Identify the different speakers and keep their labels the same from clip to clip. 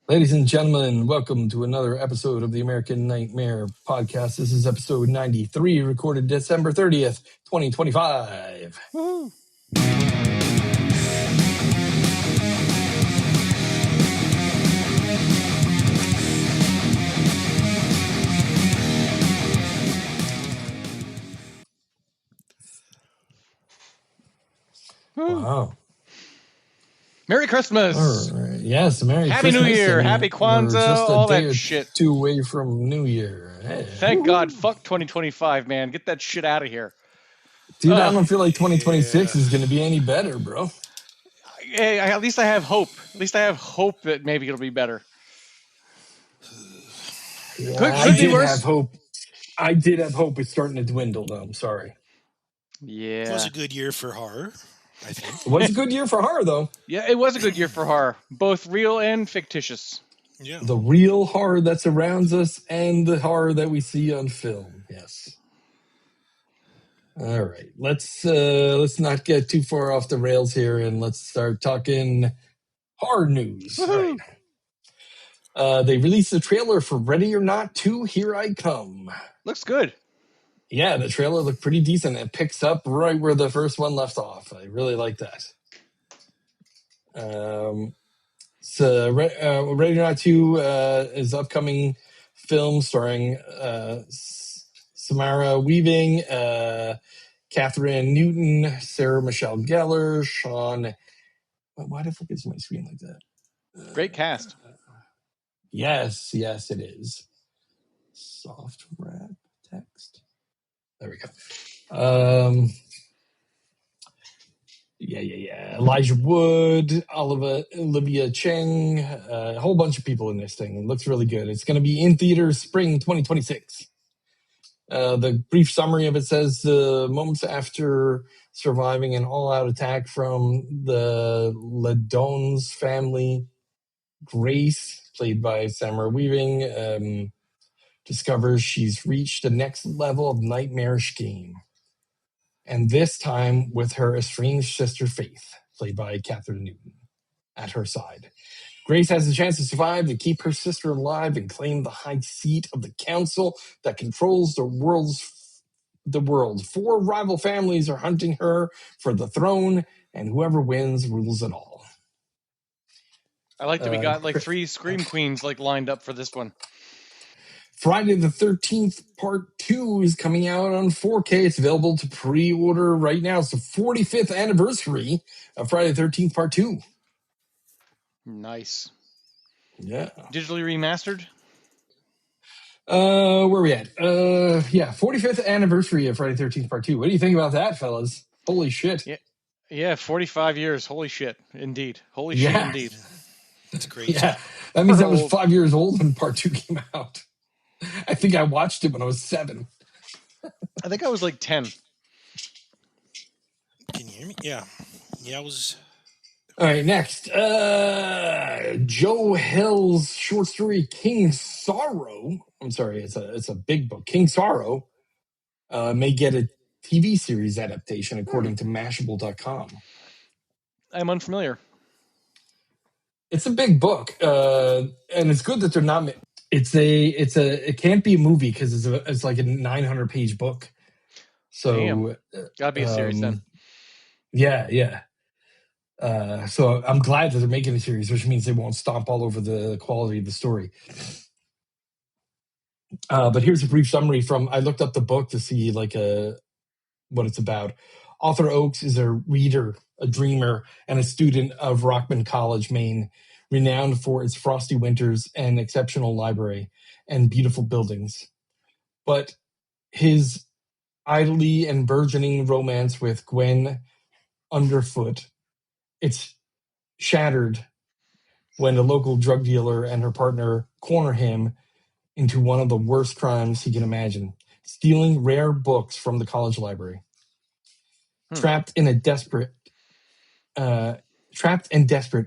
Speaker 1: Ladies and gentlemen, welcome to another episode of the American Nightmare Podcast. This is episode 93, recorded December 30th, 2025.
Speaker 2: Woo.
Speaker 1: Wow.
Speaker 2: Merry Christmas.
Speaker 1: All right. Yes, Merry
Speaker 2: Happy
Speaker 1: Christmas.
Speaker 2: New Year.
Speaker 1: and
Speaker 2: Happy Kwanzaa.
Speaker 1: We're just a
Speaker 2: all
Speaker 1: day
Speaker 2: that
Speaker 1: or
Speaker 2: shit.
Speaker 1: two away from New Year. Hey.
Speaker 2: Thank God. Fuck 2025, man. Get that shit out of here.
Speaker 1: Dude, I don't feel like 2026 is going to be any better, bro.
Speaker 2: Hey, at least I have hope. At least I have hope that maybe it'll be better.
Speaker 1: Yeah,
Speaker 2: Could be worse.
Speaker 1: Have hope. I did have hope. It's starting to dwindle, though. I'm sorry.
Speaker 2: Yeah.
Speaker 3: It was a good year for horror, I think.
Speaker 1: It was a good year for horror, though.
Speaker 2: Yeah, it was a good year for horror. Both real and fictitious.
Speaker 3: Yeah.
Speaker 1: The real horror that surrounds us and the horror that we see on film. Yes. All right. Let's not get too far off the rails here, and let's start talking horror news.
Speaker 2: Woohoo.
Speaker 1: Right. They released a trailer for Ready or Not 2, Here I Come.
Speaker 2: Looks good.
Speaker 1: Yeah, the trailer looked pretty decent. It picks up right where the first one left off. I really like that. Ready or Not 2 is upcoming film starring Samara Weaving, Catherine Newton, Sarah Michelle Gellar, Sean. Why the fuck is my screen like that?
Speaker 2: Great cast.
Speaker 1: Yes, it is. Soft wrap text. There we go. Yeah. Elijah Wood, Olivia Cheng, a whole bunch of people in this thing. It looks really good. It's going to be in theaters spring 2026. The brief summary of it says moments after surviving an all-out attack from the Ledon's family, Grace, played by Samara Weaving, discovers she's reached the next level of nightmarish game. And this time with her estranged sister Faith, played by Catherine Newton, at her side. Grace has a chance to survive, to keep her sister alive, and claim the high seat of the council that controls the world. 4 rival families are hunting her for the throne, and whoever wins rules it all.
Speaker 2: I like that we got like 3 Scream Queens like lined up for this one.
Speaker 1: Friday the 13th Part 2 is coming out on 4K. It's available to pre-order right now. It's the 45th anniversary of Friday the 13th Part 2.
Speaker 2: Nice.
Speaker 1: Yeah.
Speaker 2: Digitally remastered?
Speaker 1: Where are we at? 45th anniversary of Friday the 13th Part 2. What do you think about that, fellas? Holy shit.
Speaker 2: Yeah, 45 years. Holy shit. Indeed. Holy shit, indeed.
Speaker 3: That's great.
Speaker 1: Yeah, that means I was 5 years old when Part 2 came out. I think I watched it when I was 7.
Speaker 2: I think I was like 10.
Speaker 3: Can you hear me? Yeah, I was.
Speaker 1: All right, next. Joe Hill's short story King Sorrow. I'm sorry, it's a big book. King Sorrow may get a TV series adaptation, according to Mashable.com.
Speaker 2: I'm unfamiliar.
Speaker 1: It's a big book, and it's good that they're not. It can't be a movie because it's like a 900-page book. So
Speaker 2: gotta be a series then.
Speaker 1: Yeah. So I'm glad that they're making a series, which means they won't stomp all over the quality of the story. But here's a brief summary from. I looked up the book to see what it's about. Author Oakes is a reader, a dreamer, and a student of Rockman College, Maine, renowned for its frosty winters and exceptional library and beautiful buildings. But his idly and burgeoning romance with Gwen Underfoot, it's shattered when a local drug dealer and her partner corner him into one of the worst crimes he can imagine, stealing rare books from the college library. Trapped and desperate,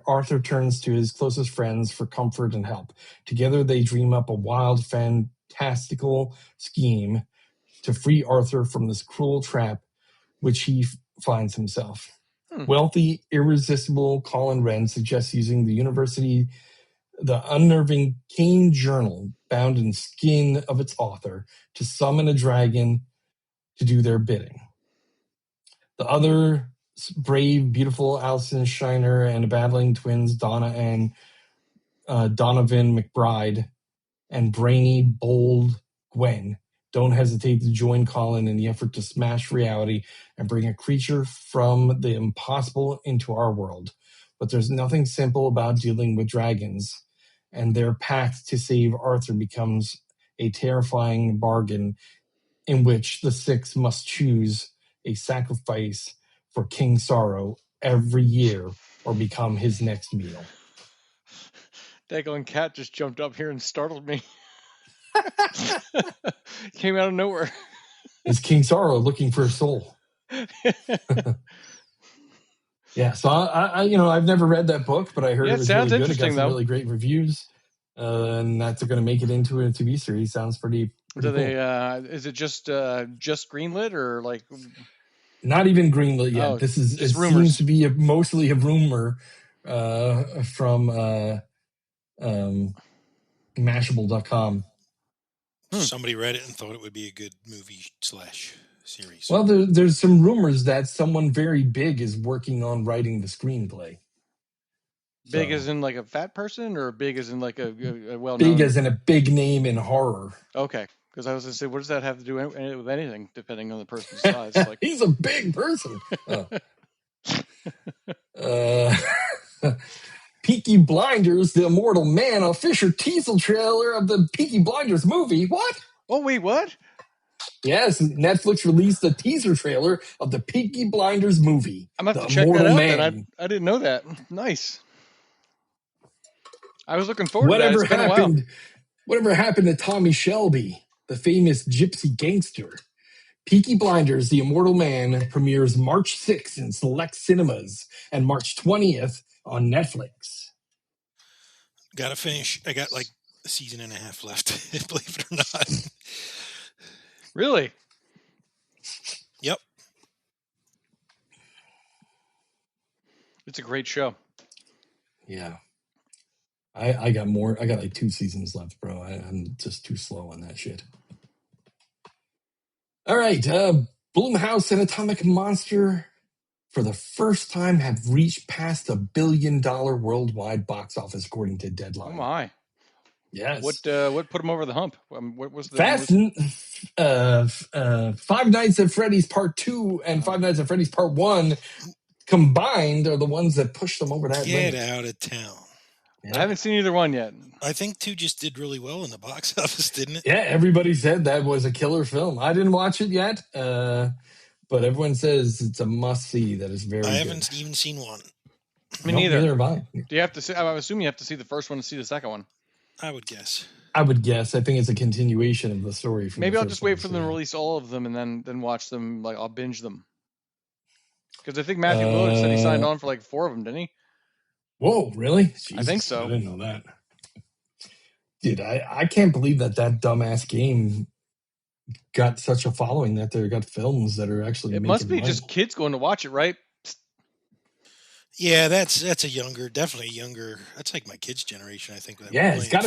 Speaker 1: Arthur turns to his closest friends for comfort and help. Together, they dream up a wild, fantastical scheme to free Arthur from this cruel trap which he finds himself. Wealthy, irresistible Colin Wren suggests using the university the unnerving cane journal bound in skin of its author to summon a dragon to do their bidding. The other brave, beautiful Alison Shiner and the battling twins, Donna and Donovan McBride, and brainy, bold Gwen, don't hesitate to join Colin in the effort to smash reality and bring a creature from the impossible into our world. But there's nothing simple about dealing with dragons, and their pact to save Arthur becomes a terrifying bargain in which the six must choose a sacrifice for King Sorrow every year or become his next meal.
Speaker 2: Daggone cat just jumped up here and startled me. Came out of nowhere.
Speaker 1: Is King Sorrow looking for a soul? Yeah, so I've never read that book, but I heard it was really good. It got some really great reviews, and that's going to make it into a TV series. Sounds pretty
Speaker 2: Do they?
Speaker 1: cool.
Speaker 2: Is it just greenlit or like?
Speaker 1: Not even greenlit yet. This is it rumors. Seems to be mostly a rumor from Mashable.com.
Speaker 3: Somebody read it and thought it would be a good movie / series.
Speaker 1: Well, there's some rumors that someone very big is working on writing the screenplay.
Speaker 2: Big as in like a fat person, or big as in like a well-known?
Speaker 1: Big as in a big name in horror.
Speaker 2: Okay, because I was going to say, what does that have to do with anything, depending on the person's size? Like...
Speaker 1: He's a big person. Peaky Blinders, the Immortal Man, a Fisher teaser trailer of the Peaky Blinders movie. What?
Speaker 2: Oh, wait, what?
Speaker 1: Yes, Netflix released a teaser trailer of the Peaky Blinders movie.
Speaker 2: I'm going to have to check that out then. I didn't know that. Nice. I was looking forward to that. It's been a while.
Speaker 1: Whatever happened to Tommy Shelby, the famous gypsy gangster? Peaky Blinders, the Immortal Man, premieres March 6th in select cinemas and March 20th on Netflix.
Speaker 3: Gotta finish. I got like a season and a half left, believe it or not.
Speaker 2: Really?
Speaker 3: Yep.
Speaker 2: It's a great show.
Speaker 1: Yeah. I got more. I got like 2 seasons left, bro. I'm just too slow on that shit. All right. Blumhouse and Atomic Monster, for the first time, have reached past $1 billion worldwide box office, according to Deadline.
Speaker 2: Oh, my.
Speaker 1: Yes.
Speaker 2: What put them over the hump? What was the
Speaker 1: Five Nights at Freddy's Part 2 and Five Nights at Freddy's Part 1 combined are the ones that pushed them over that
Speaker 3: Get
Speaker 1: limit.
Speaker 3: out of town.
Speaker 2: Yeah. I haven't seen either one yet.
Speaker 3: I think 2 just did really well in the box office, didn't it?
Speaker 1: Yeah, everybody said that was a killer film. I didn't watch it yet, but everyone says it's a must-see. That is very good.
Speaker 3: I haven't even seen one.
Speaker 2: Me neither.
Speaker 1: Neither have I.
Speaker 2: Do you have to see? I assume you have to see the first one to see the second one.
Speaker 3: I would guess.
Speaker 1: I think it's a continuation of the story.
Speaker 2: Maybe I'll just wait for them to release all of them and then watch them. Like I'll binge them. Because I think Matthew Lillard said he signed on for like 4 of them, didn't he?
Speaker 1: Whoa, really? Jesus,
Speaker 2: I think so.
Speaker 1: I didn't know that. Dude, I can't believe that dumbass game got such a following that they got films that are actually
Speaker 2: It must be money. Just kids going to watch it, right?
Speaker 3: Yeah, that's definitely younger. That's like my kids' generation, I think.
Speaker 1: Yeah, it's got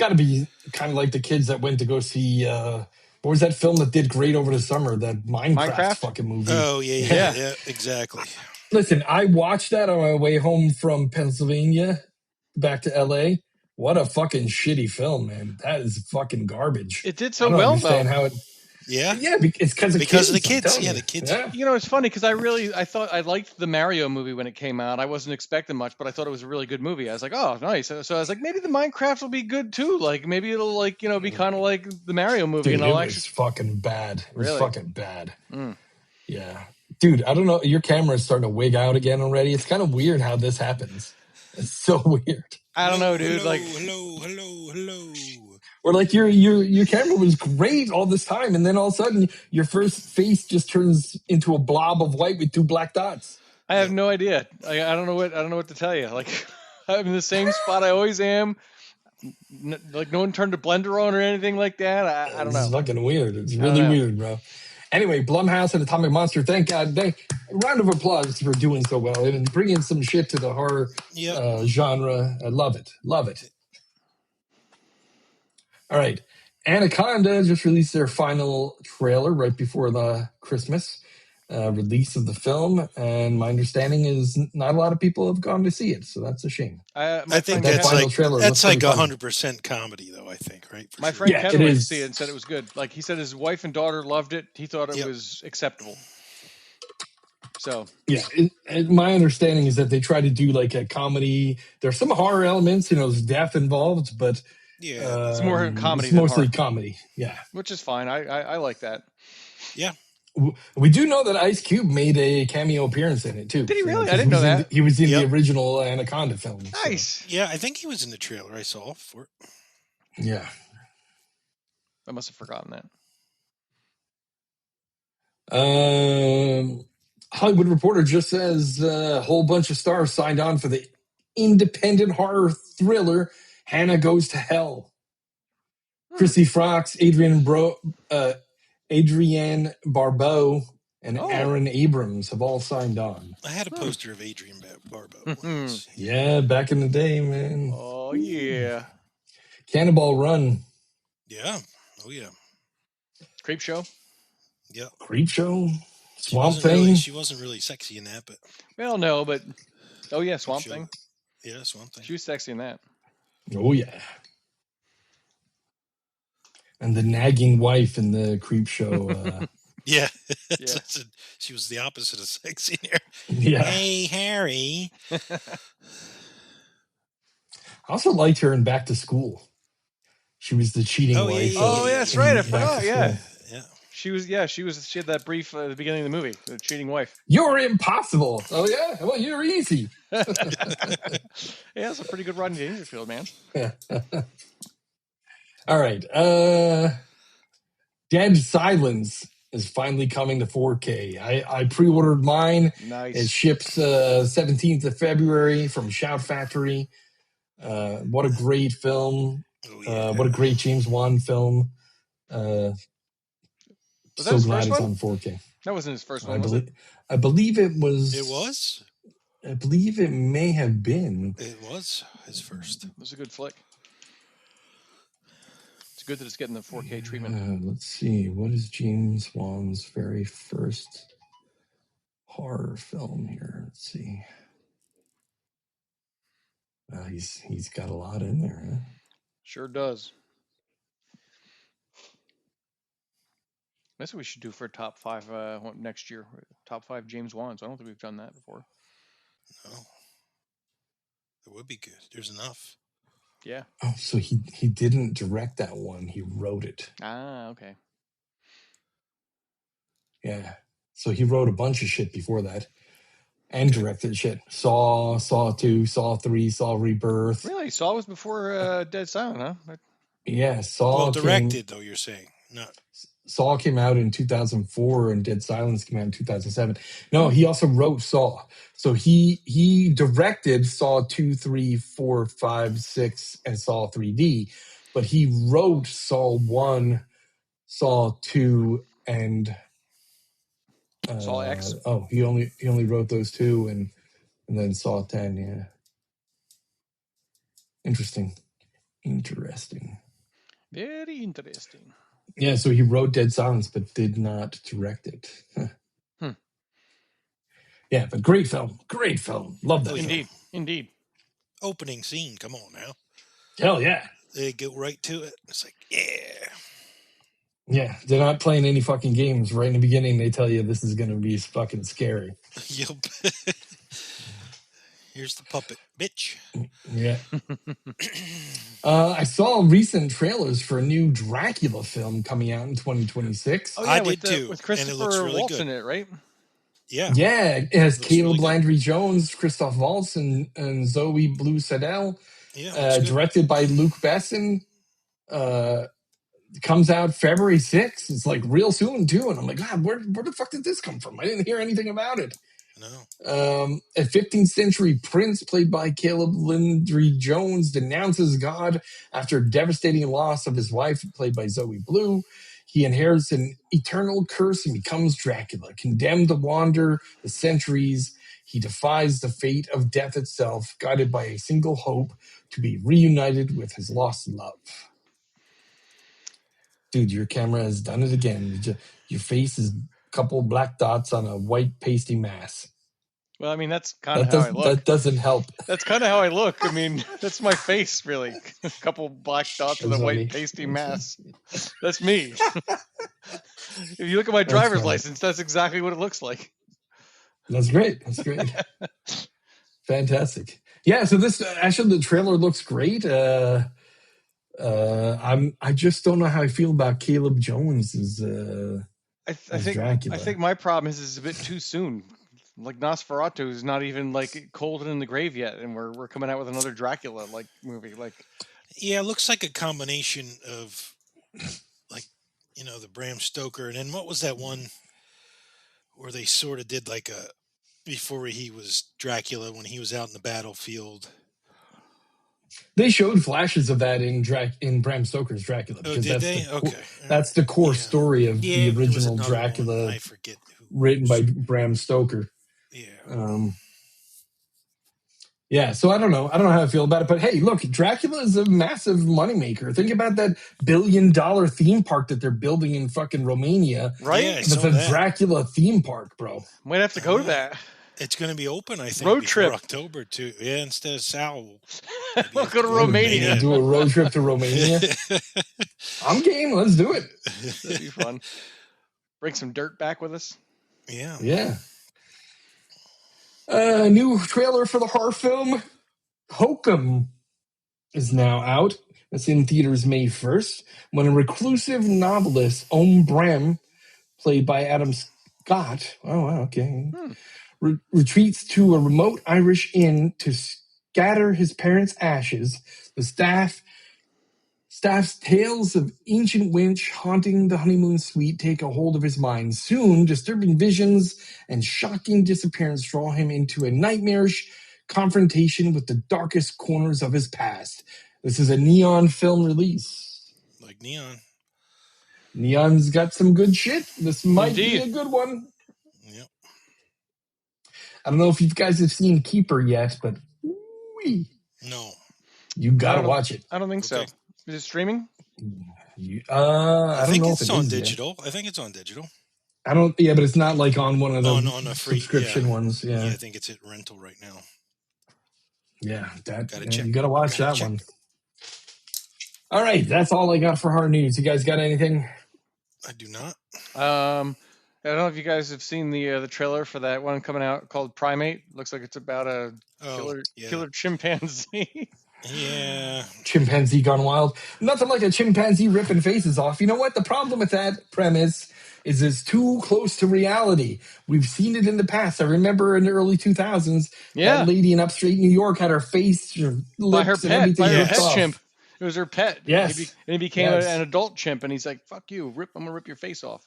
Speaker 1: to be kind of like the kids that went to go see what was that film that did great over the summer? That Minecraft fucking movie.
Speaker 3: Oh yeah, exactly.
Speaker 1: Listen, I watched that on my way home from Pennsylvania back to LA. What a fucking shitty film, man. That is fucking garbage.
Speaker 2: It did so well, though.
Speaker 1: How it,
Speaker 3: yeah,
Speaker 1: it's because of
Speaker 3: the kids. Yeah, the kids.
Speaker 1: Yeah.
Speaker 2: You know, it's funny because I thought I liked the Mario movie when it came out. I wasn't expecting much, but I thought it was a really good movie. I was like, oh, nice. So I was like, maybe the Minecraft will be good too. Like maybe it'll like be kind of like the Mario movie.
Speaker 1: Dude,
Speaker 2: and
Speaker 1: it was fucking bad. It was fucking bad. Yeah. Dude, I don't know. Your camera is starting to wig out again already. It's kind of weird how this happens. It's so weird.
Speaker 2: I don't know, dude.
Speaker 3: Hello.
Speaker 1: Or like your camera was great all this time, and then all of a sudden your first face just turns into a blob of white with 2 black dots.
Speaker 2: I have no idea. I don't know what to tell you. Like I'm in the same spot I always am. Like no one turned a blender on or anything like that. I don't know.
Speaker 1: It's fucking weird. It's really weird, bro. Anyway, Blumhouse and Atomic Monster, thank God. Round of applause for doing so well and bringing some shit to the horror genre. I love it. Love it. All right. Anaconda just released their final trailer right before the Christmas release of the film, and my understanding is not a lot of people have gone to see it, so that's a shame.
Speaker 3: I
Speaker 2: My
Speaker 3: think
Speaker 2: friend
Speaker 1: That
Speaker 3: that's
Speaker 2: Kevin,
Speaker 1: final trailer
Speaker 3: that's
Speaker 1: looks
Speaker 3: like
Speaker 1: pretty funny.
Speaker 3: 100% comedy, though. I think, right? For
Speaker 2: my
Speaker 3: sure.
Speaker 2: friend
Speaker 1: Yeah,
Speaker 2: Kevin
Speaker 1: it
Speaker 2: went to
Speaker 1: is.
Speaker 2: see it and said it was good. Like he said, his wife and daughter loved it. He thought it
Speaker 3: Yep.
Speaker 2: was acceptable. So
Speaker 1: Yeah, my understanding is that they try to do like a comedy. There's some horror elements, there's death involved, but
Speaker 3: Yeah,
Speaker 2: it's more comedy
Speaker 1: it's
Speaker 2: than
Speaker 1: mostly
Speaker 2: horror,
Speaker 1: comedy. Yeah.
Speaker 2: which is fine. I like that.
Speaker 3: yeah.
Speaker 1: We do know that Ice Cube made a cameo appearance in it too.
Speaker 2: Did he really? I
Speaker 1: Because
Speaker 2: didn't know that.
Speaker 1: he was in the
Speaker 3: Yep.
Speaker 1: original Anaconda film. So,
Speaker 2: Nice.
Speaker 3: Yeah, I think he was in the trailer I saw for it.
Speaker 1: yeah.
Speaker 2: I must have forgotten that.
Speaker 1: Hollywood Reporter just says a whole bunch of stars signed on for the independent horror thriller Hannah Goes to Hell. Chrissy Frox, Adrienne Barbeau, and
Speaker 2: Oh.
Speaker 1: Aaron Abrams have all signed on.
Speaker 3: I had a poster of Adrian Barbeau once.
Speaker 1: Yeah, back in the day, man.
Speaker 2: Oh yeah.
Speaker 1: Cannonball Run,
Speaker 3: Yeah. Oh yeah.
Speaker 2: Creep Show.
Speaker 3: Yeah.
Speaker 1: Creep Show,
Speaker 3: She
Speaker 1: Swamp
Speaker 3: wasn't
Speaker 1: Thing.
Speaker 3: she wasn't really sexy in that, but
Speaker 2: Well, no, but oh yeah, Swamp
Speaker 3: Show.
Speaker 2: Thing.
Speaker 3: Yeah, Swamp Thing.
Speaker 2: She was sexy in that.
Speaker 1: Oh yeah. And the nagging wife in the Creep Show.
Speaker 3: Yeah.
Speaker 2: Yeah.
Speaker 3: She was the opposite of sexy there.
Speaker 1: Yeah.
Speaker 3: Hey, Harry.
Speaker 1: I also liked her in Back to School. She was the cheating
Speaker 3: Oh, yeah,
Speaker 1: wife.
Speaker 3: yeah,
Speaker 2: Oh,
Speaker 3: yeah,
Speaker 2: that's
Speaker 3: yeah,
Speaker 2: right. I
Speaker 3: yeah.
Speaker 2: forgot. Yeah.
Speaker 3: Yeah.
Speaker 2: She had that brief at the beginning of the movie, the cheating wife.
Speaker 1: You're impossible. Oh yeah? Well, you're easy.
Speaker 2: Yeah, that's a pretty good Rodney Dangerfield, man.
Speaker 1: All right. Dead Silence is finally coming to 4K. I pre-ordered mine.
Speaker 2: Nice.
Speaker 1: It ships 17th of February from Shout Factory. What a great film.
Speaker 3: Oh, yeah.
Speaker 1: What a great James Wan film.
Speaker 2: Was that
Speaker 1: So
Speaker 2: his
Speaker 1: glad
Speaker 2: first
Speaker 1: it's
Speaker 2: one?
Speaker 1: on 4K.
Speaker 2: That wasn't his first one, was it?
Speaker 1: I believe it was.
Speaker 3: It was?
Speaker 1: I believe it may have been.
Speaker 3: It was his first.
Speaker 2: It was a good flick. It's good that it's getting the 4K treatment.
Speaker 1: Let's see. What is James Wan's very first horror film here? Let's see. He's got a lot in there, huh?
Speaker 2: Sure does. That's what we should do for top 5 next year. Top 5 James Wan's. I don't think we've done that before.
Speaker 3: No. It would be good. There's enough.
Speaker 2: Yeah.
Speaker 1: Oh, so he didn't direct that one. He wrote it.
Speaker 2: Ah, okay.
Speaker 1: Yeah. So he wrote a bunch of shit before that. And directed shit. Saw 2, Saw 3, Saw Rebirth.
Speaker 2: Really? Saw was before Dead Silent, huh?
Speaker 1: Yeah, Saw
Speaker 3: Well, directed, though, you're saying. Not.
Speaker 1: Saw came out in 2004 and Dead Silence came out in 2007. No, he also wrote Saw. So he directed Saw 2, 3, 4, 5, 6, and Saw 3D. But he wrote Saw 1, Saw 2, and
Speaker 2: Saw X.
Speaker 1: Oh, he only wrote those 2 and then Saw 10, yeah. Interesting.
Speaker 2: Very interesting.
Speaker 1: Yeah, so he wrote Dead Silence but did not direct it. Yeah, but great film. Love that film.
Speaker 2: Indeed.
Speaker 3: Opening scene. Come on now.
Speaker 1: Hell yeah.
Speaker 3: They go right to it. It's like, yeah.
Speaker 1: Yeah, they're not playing any fucking games. Right in the beginning, they tell you this is going to be fucking scary.
Speaker 3: Yup. Here's the puppet, bitch.
Speaker 1: Yeah. I saw recent trailers for a new Dracula film coming out in 2026.
Speaker 2: Oh, yeah,
Speaker 3: I
Speaker 2: with
Speaker 3: did too,
Speaker 2: with
Speaker 3: and
Speaker 2: Christopher
Speaker 3: it looks really
Speaker 2: Waltz
Speaker 3: good.
Speaker 2: in it, right?
Speaker 3: Yeah.
Speaker 1: Yeah, it has
Speaker 3: Looks
Speaker 1: Caleb
Speaker 3: really good.
Speaker 1: Landry Jones, Christoph Waltz, and Zoe Blue Sedell.
Speaker 3: Yeah. Looks good.
Speaker 1: Directed by Luke Besson. Comes out February 6th. It's like real soon too. And I'm like, God, where the fuck did this come from? I didn't hear anything about it.
Speaker 3: No.
Speaker 1: A 15th century prince played by Caleb Landry Jones denounces God after devastating loss of his wife, played by Zoe Blue. He inherits an eternal curse and becomes Dracula. Condemned to wander the centuries, he defies the fate of death itself, guided by a single hope to be reunited with his lost love. Dude, your camera has done it again. Your face is a couple black dots on a white pasty mass.
Speaker 2: Well, I mean, that's kind of how I look.
Speaker 1: That doesn't help.
Speaker 2: That's kind of how I look. I mean, that's my face, really. A couple black dots with a white pasty mass. That's me. If you look at my driver's license, that's exactly what it looks like.
Speaker 1: That's great. That's great. Fantastic. Yeah, so this actually the trailer looks great. I just don't know how I feel about Caleb Jones as Dracula.
Speaker 2: I think my problem is it's a bit too soon. Like Nosferatu is not even like cold and in the grave yet, and we're coming out with another Dracula like movie. Like,
Speaker 3: yeah, it looks like a combination of like, you know, the Bram Stoker, and then what was that one where they sort of did like a before he was Dracula when he was out in the battlefield.
Speaker 1: They showed flashes of that in Bram Stoker's Dracula.
Speaker 3: Oh, did they? Okay.
Speaker 1: That's the core story of the original Dracula.
Speaker 3: I forget
Speaker 1: written by Bram Stoker.
Speaker 3: Yeah.
Speaker 1: Yeah, so I don't know how I feel about it, but hey, look, Dracula is a massive moneymaker. Think about that $1 billion theme park that they're building in fucking Romania.
Speaker 2: Right?
Speaker 3: Yeah,
Speaker 1: it's a Dracula theme park, bro.
Speaker 2: Might have to go to that.
Speaker 3: It's going to be open, I think,
Speaker 2: road trip
Speaker 3: October too. Yeah, instead of Sal.
Speaker 2: We'll go to Romania.
Speaker 1: Do a road trip to Romania. I'm game. Let's do it.
Speaker 2: That'd be fun. Bring some dirt back with us.
Speaker 3: Yeah.
Speaker 1: Yeah. New trailer for the horror film Hokum is now out. It's in theaters May 1st. When a reclusive novelist, Brem, played by Adam Scott, retreats to a remote Irish inn to scatter his parents' ashes, the staff's tales of ancient winch haunting the honeymoon suite take a hold of his mind. Soon, disturbing visions and shocking disappearance draw him into a nightmarish confrontation with the darkest corners of his past. This is a Neon film release.
Speaker 3: Like Neon.
Speaker 1: Neon's got some good shit. This might be a good one.
Speaker 3: Yep.
Speaker 1: I don't know if you guys have seen Keeper yet, but
Speaker 3: no.
Speaker 1: You gotta watch it.
Speaker 2: I don't think so. Is it streaming?
Speaker 1: I
Speaker 3: think it's on digital. I think it's on digital.
Speaker 1: but it's not like on one of the
Speaker 3: on a free
Speaker 1: subscription ones. Yeah,
Speaker 3: I think it's at rental right now.
Speaker 1: Yeah,
Speaker 3: check.
Speaker 1: You gotta watch that one. All right, that's all I got for hard news. You guys got anything?
Speaker 3: I do not.
Speaker 2: I don't know if you guys have seen the trailer for that one coming out called Primate. Looks like it's about a killer chimpanzee.
Speaker 3: Yeah.
Speaker 1: Chimpanzee gone wild. Nothing like a chimpanzee ripping faces off. You know what? The problem with that premise is it's too close to reality. We've seen it in the past. I remember in the early 2000s, that lady in upstate New York had her face, her lips,
Speaker 2: by her pet,
Speaker 1: by her
Speaker 2: pet chimp. It was her pet.
Speaker 1: Yes.
Speaker 2: He became an adult chimp, and he's like, fuck you, I'm going to rip your face off.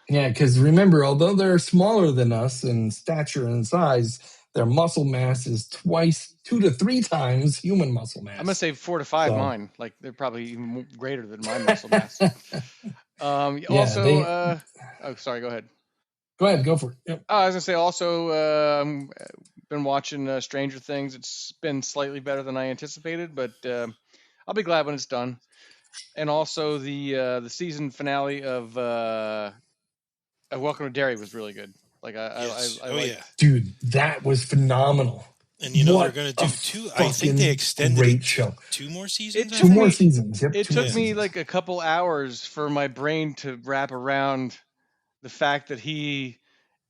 Speaker 1: Yeah, because remember, although they're smaller than us in stature and size, their muscle mass is 2 to 3 times human muscle mass.
Speaker 2: I'm going to say 4 to 5 mine. Like, they're probably even greater than my muscle mass. Sorry, go ahead.
Speaker 1: Go ahead, go for it. Yep.
Speaker 2: I was going to say also, been watching Stranger Things. It's been slightly better than I anticipated, but I'll be glad when it's done. And also the season finale of Welcome to Derry was really good. Like
Speaker 1: dude, that was phenomenal.
Speaker 3: And they're going to do 2. I think they extended
Speaker 1: great show.
Speaker 3: 2 more seasons.
Speaker 1: 2 more seasons. Yep.
Speaker 2: It took me like a couple hours for my brain to wrap around the fact that he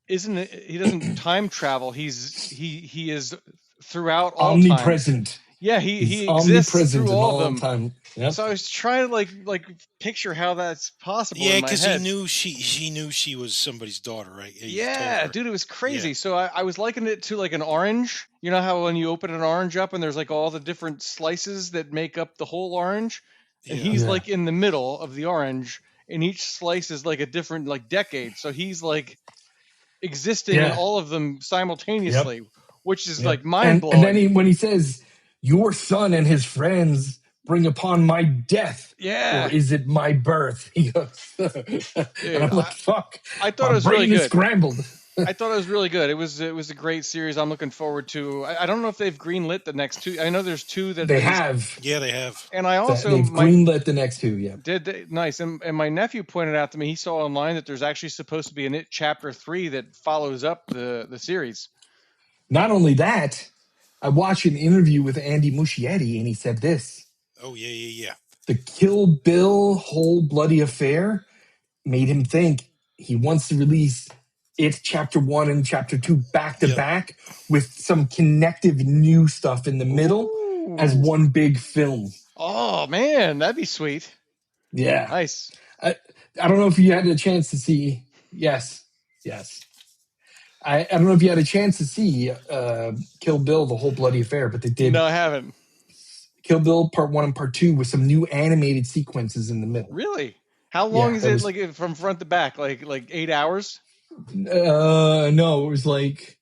Speaker 2: doesn't time travel. He is throughout all
Speaker 1: omnipresent.
Speaker 2: Time. Yeah, he exists through all of them.
Speaker 1: Time. Yep.
Speaker 2: So I was trying to like picture how that's possible.
Speaker 3: Yeah, because he knew she was somebody's daughter, right?
Speaker 2: Yeah, dude, it was crazy. Yeah. So I was likening it to like an orange. You know how when you open an orange up and there's like all the different slices that make up the whole orange, and he's like in the middle of the orange, and each slice is like a different like decade. So he's like existing in all of them simultaneously, which is like mind blowing.
Speaker 1: And then when he says, "Your son and his friends bring upon my death, or is it my birth?" He goes, and I'm like, "Fuck!"
Speaker 2: I thought it was really good.
Speaker 1: Scrambled.
Speaker 2: I thought it was really good. It was a great series. I'm looking forward to. I don't know if they've greenlit the next two. I know there's two that
Speaker 1: They have.
Speaker 3: Yeah, they have.
Speaker 2: And I also
Speaker 1: They've greenlit the next two. Yeah.
Speaker 2: nice. And my nephew pointed out to me he saw online that there's actually supposed to be an It Chapter 3 that follows up the series.
Speaker 1: Not only that, I watched an interview with Andy Muschietti, and he said this.
Speaker 3: Oh, yeah.
Speaker 1: The Kill Bill whole bloody affair made him think he wants to release It Chapter 1 and Chapter 2 back to back with some connective new stuff in the middle as one big film.
Speaker 2: Oh, man, that'd be sweet.
Speaker 1: Yeah.
Speaker 2: Nice.
Speaker 1: I don't know if you had a chance to see. Yes. I don't know if you had a chance to see Kill Bill, the whole bloody affair, but they did.
Speaker 2: No, I haven't.
Speaker 1: Kill Bill Part 1 and Part 2 with some new animated sequences in the middle.
Speaker 2: Really? How long is it, like from front to back? Like 8 hours?
Speaker 1: No, it was like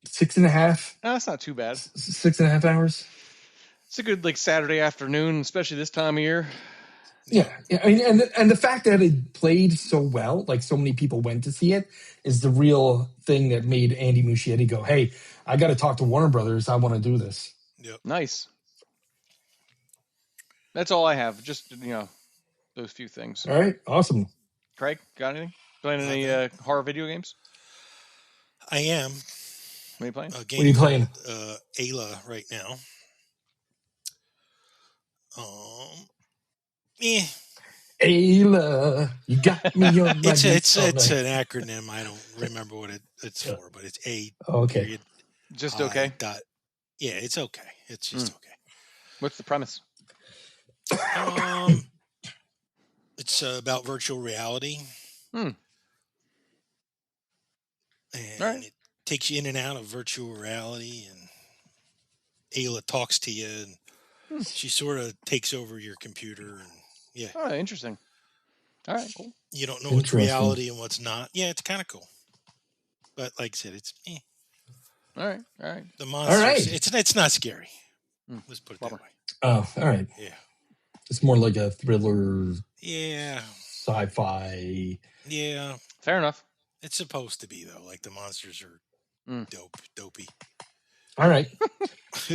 Speaker 1: 6.5.
Speaker 2: No, that's not too bad.
Speaker 1: 6.5 hours.
Speaker 2: It's a good like Saturday afternoon, especially this time of year.
Speaker 1: Yeah. I mean, and the fact that it played so well, like so many people went to see it, is the real thing that made Andy Muschietti go, "Hey, I got to talk to Warner Brothers. I want to do this."
Speaker 3: Yep.
Speaker 2: Nice. That's all I have. Just those few things.
Speaker 1: All right. Awesome.
Speaker 2: Craig, got anything? Playing any horror video games?
Speaker 3: I am.
Speaker 2: What are you playing?
Speaker 3: A game
Speaker 1: What are you playing?
Speaker 3: Ayla right now.
Speaker 1: Ayla, you got me on my
Speaker 3: It's an acronym. I don't remember what it's for, but it's A.
Speaker 1: Okay.
Speaker 2: Just okay.
Speaker 3: Yeah, it's okay. It's just okay.
Speaker 2: What's the premise?
Speaker 3: It's about virtual reality. And it takes you in and out of virtual reality, and Ayla talks to you, and she sort of takes over your computer, and yeah.
Speaker 2: Oh, interesting. All right, cool.
Speaker 3: You don't know what's reality and what's not. Yeah, it's kind of cool. But like I said, it's
Speaker 2: All right.
Speaker 3: The monsters.
Speaker 1: All right.
Speaker 3: It's not scary. Let's put it that way.
Speaker 1: Oh, all right.
Speaker 3: Yeah.
Speaker 1: It's more like a thriller.
Speaker 3: Yeah.
Speaker 1: Sci-fi.
Speaker 3: Yeah.
Speaker 2: Fair enough.
Speaker 3: It's supposed to be though. Like the monsters are dopey.
Speaker 1: All right.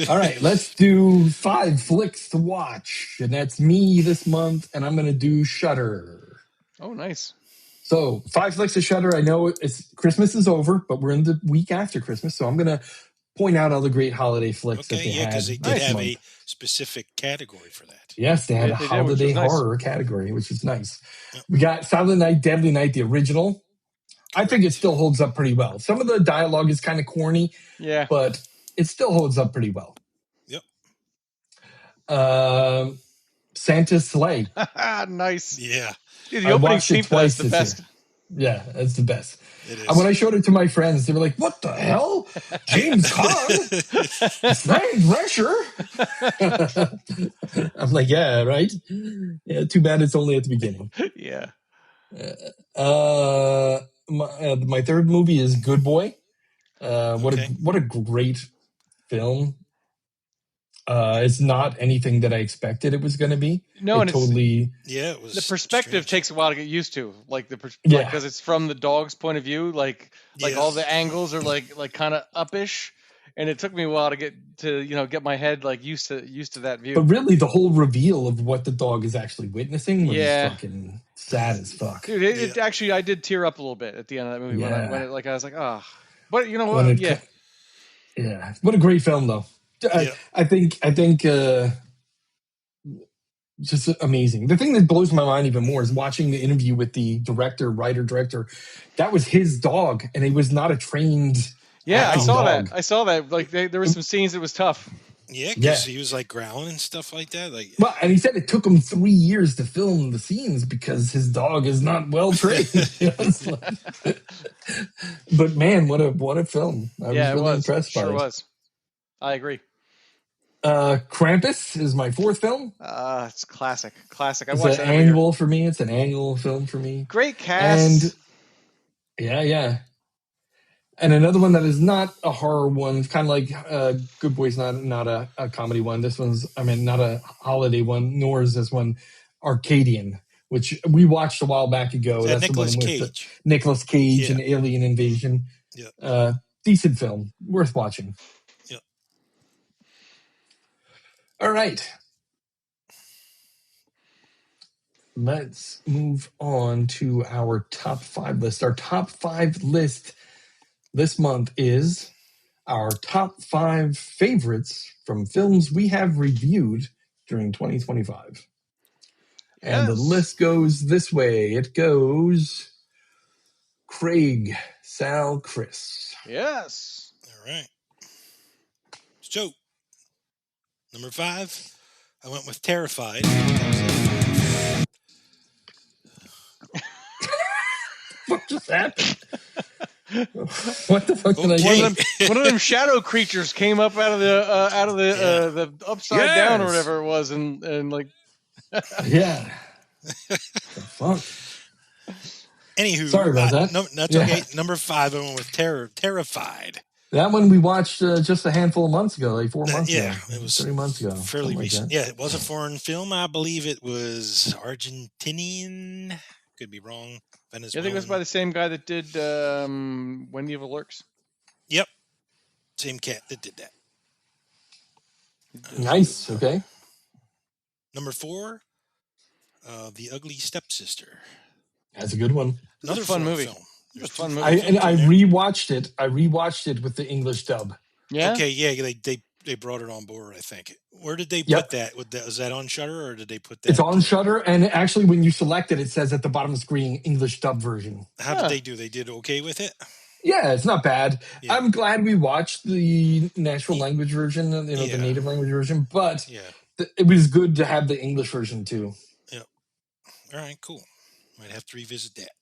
Speaker 1: All right. Let's do 5 flicks to watch, and that's me this month. And I'm going to do Shudder.
Speaker 2: Oh, nice.
Speaker 1: So 5 flicks to Shudder. I know Christmas is over, but we're in the week after Christmas, so I'm going to point out all the great holiday flicks that they had.
Speaker 3: Because they did have a specific category for that.
Speaker 1: Yes, they had a holiday horror category, which is nice. Yep. We got Silent Night, Deadly Night, the original. I think it still holds up pretty well. Some of the dialogue is kind of corny, but it still holds up pretty well.
Speaker 3: Yep.
Speaker 1: Santa's Sleigh.
Speaker 2: Nice.
Speaker 3: Yeah.
Speaker 2: Dude, the opening scene is the best.
Speaker 1: Yeah, it's the best.
Speaker 3: It is.
Speaker 1: When I showed it to my friends, they were like, "What the hell? James Caan? Frank Drescher?" I'm like, "Yeah, right. Yeah, too bad it's only at the beginning."
Speaker 2: Yeah.
Speaker 1: My third movie is Good Boy. What a great film. It's not anything that I expected it was going to be.
Speaker 2: No, and
Speaker 1: totally.
Speaker 3: It was.
Speaker 2: The perspective takes a while to get used to, because it's from the dog's point of view. Like all the angles are like kind of uppish, and it took me a while to get my head used to that view.
Speaker 1: But really, the whole reveal of what the dog is actually witnessing was fucking sad as fuck.
Speaker 2: Dude, it actually, I did tear up a little bit at the end of that movie when I was like, oh, but you know what? Yeah,
Speaker 1: what a great film though. I think just amazing. The thing that blows my mind even more is watching the interview with the writer-director. That was his dog, and it was not a trained.
Speaker 2: Yeah, I saw
Speaker 1: dog.
Speaker 2: that. I saw that. Like there were some scenes that was tough.
Speaker 3: Yeah, because he was like growling and stuff like that.
Speaker 1: Well, and he said it took him 3 years to film the scenes because his dog is not well trained. But man, what a film! I was really impressed by it.
Speaker 2: Sure was. I agree.
Speaker 1: Krampus is my 4th film.
Speaker 2: It's classic. I
Speaker 1: it's
Speaker 2: watch
Speaker 1: an annual for me. It's an annual film for me.
Speaker 2: Great cast.
Speaker 1: And and another one that is not a horror one. It's kind of like Good Boy's not a comedy one. This one's, not a holiday one, nor is this one Arcadian, which we watched a while back ago.
Speaker 3: Is that
Speaker 1: That's the one
Speaker 3: Nicolas
Speaker 1: with
Speaker 3: Cage?
Speaker 1: Nicolas Cage
Speaker 3: Yeah.
Speaker 1: and Alien Invasion.
Speaker 3: Yeah.
Speaker 1: Decent film, worth watching.
Speaker 3: Yeah.
Speaker 1: All right. Let's move on to our top 5 list. Our top 5 list this month is our top 5 favorites from films we have reviewed during 2025. And the
Speaker 2: Yes.
Speaker 1: list goes this way. It goes Craig, Sal, Chris.
Speaker 2: Yes.
Speaker 3: All right. So, number 5, I went with Terrified.
Speaker 1: What just happened? What the fuck did I
Speaker 3: Okay.
Speaker 1: do?
Speaker 2: One of them shadow creatures came up out of the upside down or
Speaker 1: Yes.
Speaker 2: whatever it was, and like
Speaker 1: Yeah. The fuck?
Speaker 3: Anywho,
Speaker 1: Sorry about that.
Speaker 3: No, that's
Speaker 1: Yeah.
Speaker 3: okay. Number 5, I went with Terrified.
Speaker 1: That one we watched just a handful of months ago, like 4 months
Speaker 3: Yeah,
Speaker 1: ago.
Speaker 3: it was
Speaker 1: 3 months ago.
Speaker 3: fairly
Speaker 1: something
Speaker 3: recent.
Speaker 1: like
Speaker 3: Yeah, it was a foreign film. I believe it was Argentinian. Could be wrong.
Speaker 2: I think it was by the same guy that did When the Evil Lurks.
Speaker 3: Yep. Same cat that did that.
Speaker 1: that. Nice. Okay.
Speaker 3: Number 4, The Ugly Stepsister.
Speaker 1: That's a good one.
Speaker 3: Another
Speaker 2: fun
Speaker 3: foreign
Speaker 2: movie.
Speaker 3: film.
Speaker 2: It's a
Speaker 3: There's
Speaker 2: fun
Speaker 3: two
Speaker 2: movie.
Speaker 3: foreign films
Speaker 1: I
Speaker 3: in there.
Speaker 1: rewatched it. I rewatched it with the English dub.
Speaker 2: Yeah.
Speaker 3: Okay, yeah, they brought it on board, I think. Where did they
Speaker 1: Yep.
Speaker 3: put that? Was that on Shudder, or did they put that?
Speaker 1: It's on Shudder, and actually, when you select it, it says at the bottom of the screen English dub version.
Speaker 3: How did they do? They did okay with it?
Speaker 1: Yeah, it's not bad.
Speaker 3: Yeah.
Speaker 1: I'm glad we watched the natural language version, the native language version, but
Speaker 3: Yeah.
Speaker 1: it was good to have the English version too.
Speaker 3: Yep. All right, cool. Might have to revisit that.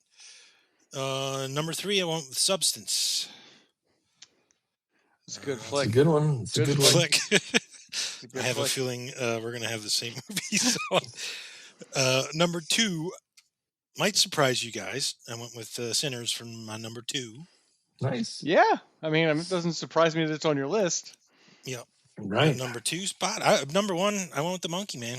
Speaker 3: Number 3, I went with Substance.
Speaker 2: It's a good
Speaker 1: It's
Speaker 2: flick.
Speaker 1: a good one. It's a
Speaker 2: Good
Speaker 1: good one.
Speaker 3: Flick.
Speaker 2: It's a good
Speaker 3: I have
Speaker 2: flick.
Speaker 3: a feeling we're going to have the same movie. So, number 2 might surprise you guys. I went with Sinners from my number 2.
Speaker 1: Nice.
Speaker 2: Yeah. I mean, it doesn't surprise me that it's on your list.
Speaker 3: Yep.
Speaker 1: Right.
Speaker 3: Number 2 spot. Number 1, I went with The Monkey Man.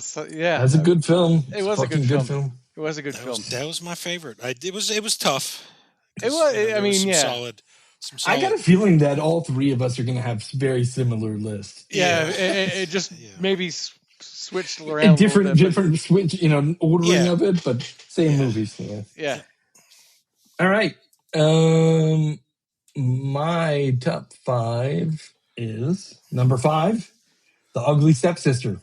Speaker 2: So yeah.
Speaker 1: That's a good film.
Speaker 2: It was a
Speaker 1: fucking
Speaker 2: good film. It was a good
Speaker 3: That
Speaker 2: film.
Speaker 3: that was my favorite. It was tough.
Speaker 2: It was.
Speaker 3: There
Speaker 2: I mean,
Speaker 3: some
Speaker 2: yeah.
Speaker 3: solid.
Speaker 1: I got a feeling that all 3 of us are going to have very similar lists.
Speaker 2: Yeah.
Speaker 3: Yeah.
Speaker 2: It just
Speaker 3: Yeah.
Speaker 2: maybe switched around.
Speaker 1: And
Speaker 2: a little bit,
Speaker 1: different switch, ordering
Speaker 3: Yeah.
Speaker 1: of it, but same
Speaker 3: Yeah.
Speaker 1: movies. Yeah.
Speaker 2: but yeah.
Speaker 1: All right. My top 5 is number 5, The Ugly Stepsister.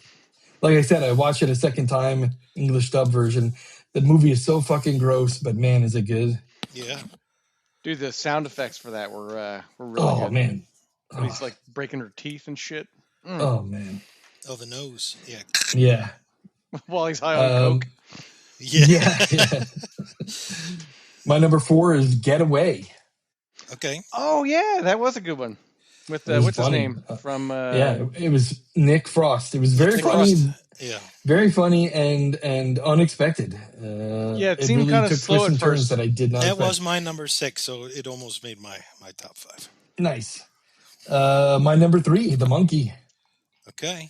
Speaker 1: Like I said, I watched it a second time, English dub version. The movie is so fucking gross, but man, is it good.
Speaker 3: Yeah.
Speaker 2: Dude, the sound effects for that were really
Speaker 1: Oh
Speaker 2: good.
Speaker 1: man.
Speaker 2: When he's like breaking her teeth and shit.
Speaker 1: Oh man.
Speaker 3: Oh, the nose. Yeah.
Speaker 1: Yeah.
Speaker 2: While he's high on coke.
Speaker 1: Yeah. My number 4 is Get Away.
Speaker 3: Okay.
Speaker 2: Oh yeah, that was a good one. With
Speaker 1: It was
Speaker 2: what's
Speaker 1: funny.
Speaker 2: his name from?
Speaker 1: Yeah, it was Nick Frost. It was very
Speaker 3: Nick
Speaker 1: funny.
Speaker 3: Frost. Yeah.
Speaker 1: Very funny and unexpected.
Speaker 2: Yeah, it seemed kinda
Speaker 1: took
Speaker 2: slow
Speaker 1: twists
Speaker 2: at
Speaker 1: and turns
Speaker 2: first.
Speaker 1: that I did not
Speaker 3: That
Speaker 1: expect.
Speaker 3: was my number 6, so it almost made my top 5.
Speaker 1: Nice. My number 3, The Monkey.
Speaker 3: Okay.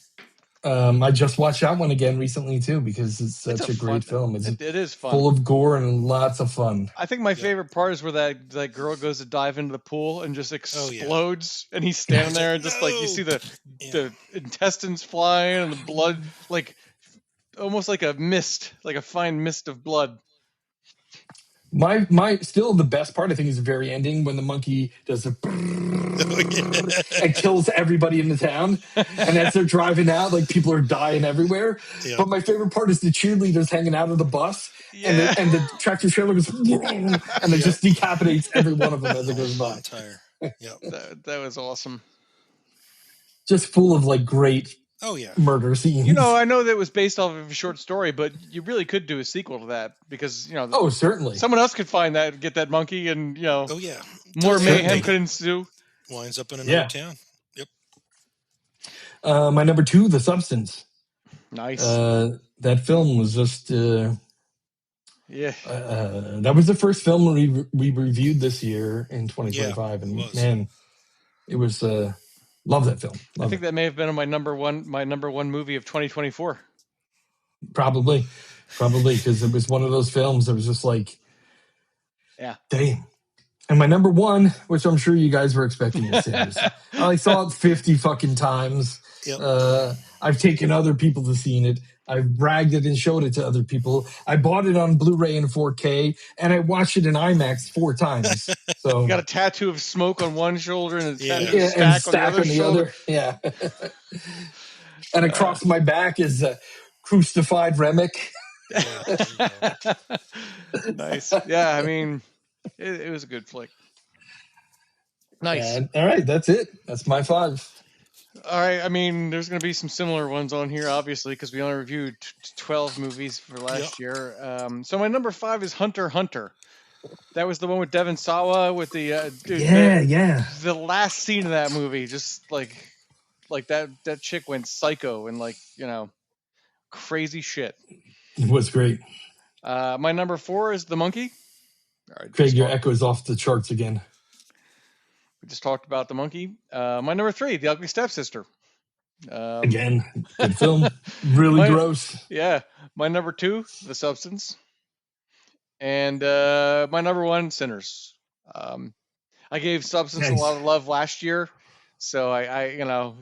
Speaker 1: I just watched that one again recently too because it's such a great film. It's
Speaker 2: It is fun.
Speaker 1: full of gore and lots of fun.
Speaker 2: I think my favorite part is where that girl goes to dive into the pool and just explodes, and he's standing there and just like you see the intestines flying and the blood, like almost like a mist, like a fine mist of blood.
Speaker 1: My still the best part I think is the very ending when the monkey does a and kills everybody in the town, and as they're driving out, like people are dying everywhere.
Speaker 3: Yeah.
Speaker 1: But my favorite part is the cheerleaders hanging out of the bus,
Speaker 2: Yeah.
Speaker 1: and the tractor trailer goes and it just decapitates every one of them as it goes by.
Speaker 3: Entire. Yeah.
Speaker 2: That was awesome.
Speaker 1: Just full of like great
Speaker 3: Oh yeah.
Speaker 1: murder scenes.
Speaker 2: You know, I know that it was based off of a short story, but you really could do a sequel to that because
Speaker 1: Oh, certainly.
Speaker 2: someone else could find that, get that monkey, and
Speaker 3: Oh yeah.
Speaker 2: more
Speaker 3: Certainly.
Speaker 2: mayhem could ensue.
Speaker 3: Winds up in another town. Yep.
Speaker 1: My number 2, The Substance.
Speaker 2: Nice.
Speaker 1: That film was just
Speaker 2: Yeah.
Speaker 1: that was the first film we reviewed this year in 2025,
Speaker 3: Yeah,
Speaker 1: and
Speaker 3: it was.
Speaker 1: man, it was love that film.
Speaker 2: I think that may have been my number one movie of 2024.
Speaker 1: Probably. Probably because it was one of those films that was just like,
Speaker 2: Yeah.
Speaker 1: damn. And my number one, which I'm sure you guys were expecting, is Sinners. I saw it 50 fucking times.
Speaker 3: Yep.
Speaker 1: I've taken other people to see it. I've bragged it and showed it to other people. I bought it on Blu-ray in 4K, and I watched it in IMAX 4 times. So
Speaker 2: You got a tattoo of smoke on one shoulder and a tattoo of
Speaker 1: yeah,
Speaker 2: stack,
Speaker 1: and
Speaker 2: on the other shoulder.
Speaker 1: Yeah. And across my back is a crucified Remick.
Speaker 3: Yeah, there you go.
Speaker 2: Nice. Yeah, I mean, it was a good flick. Nice.
Speaker 1: And, all right, that's it. That's my 5.
Speaker 2: All right. I mean, there's going to be some similar ones on here, obviously, because we only reviewed 12 movies for last year. So my number 5 is Hunter x Hunter. That was the one with Devon Sawa with the the last scene of that movie, just like that chick went psycho and crazy shit.
Speaker 1: It was great.
Speaker 2: My number 4 is The Monkey.
Speaker 1: Craig, your echo is off the charts again.
Speaker 2: We just talked about The Monkey. My number 3, The Ugly Stepsister.
Speaker 1: Again, good film. Really gross.
Speaker 2: Yeah. My number 2, The Substance. And my number 1, Sinners. I gave Substance a lot of love last year, so I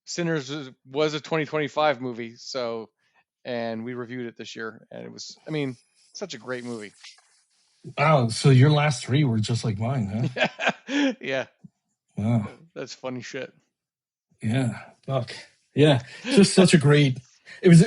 Speaker 2: Sinners was a 2025 movie, and we reviewed it this year, and it was, I mean, such a great movie.
Speaker 1: Wow, so your last 3 were just like mine,
Speaker 2: huh? Yeah.
Speaker 1: Wow.
Speaker 2: That's funny shit.
Speaker 1: Yeah. Fuck. Yeah. Just such a great. It was,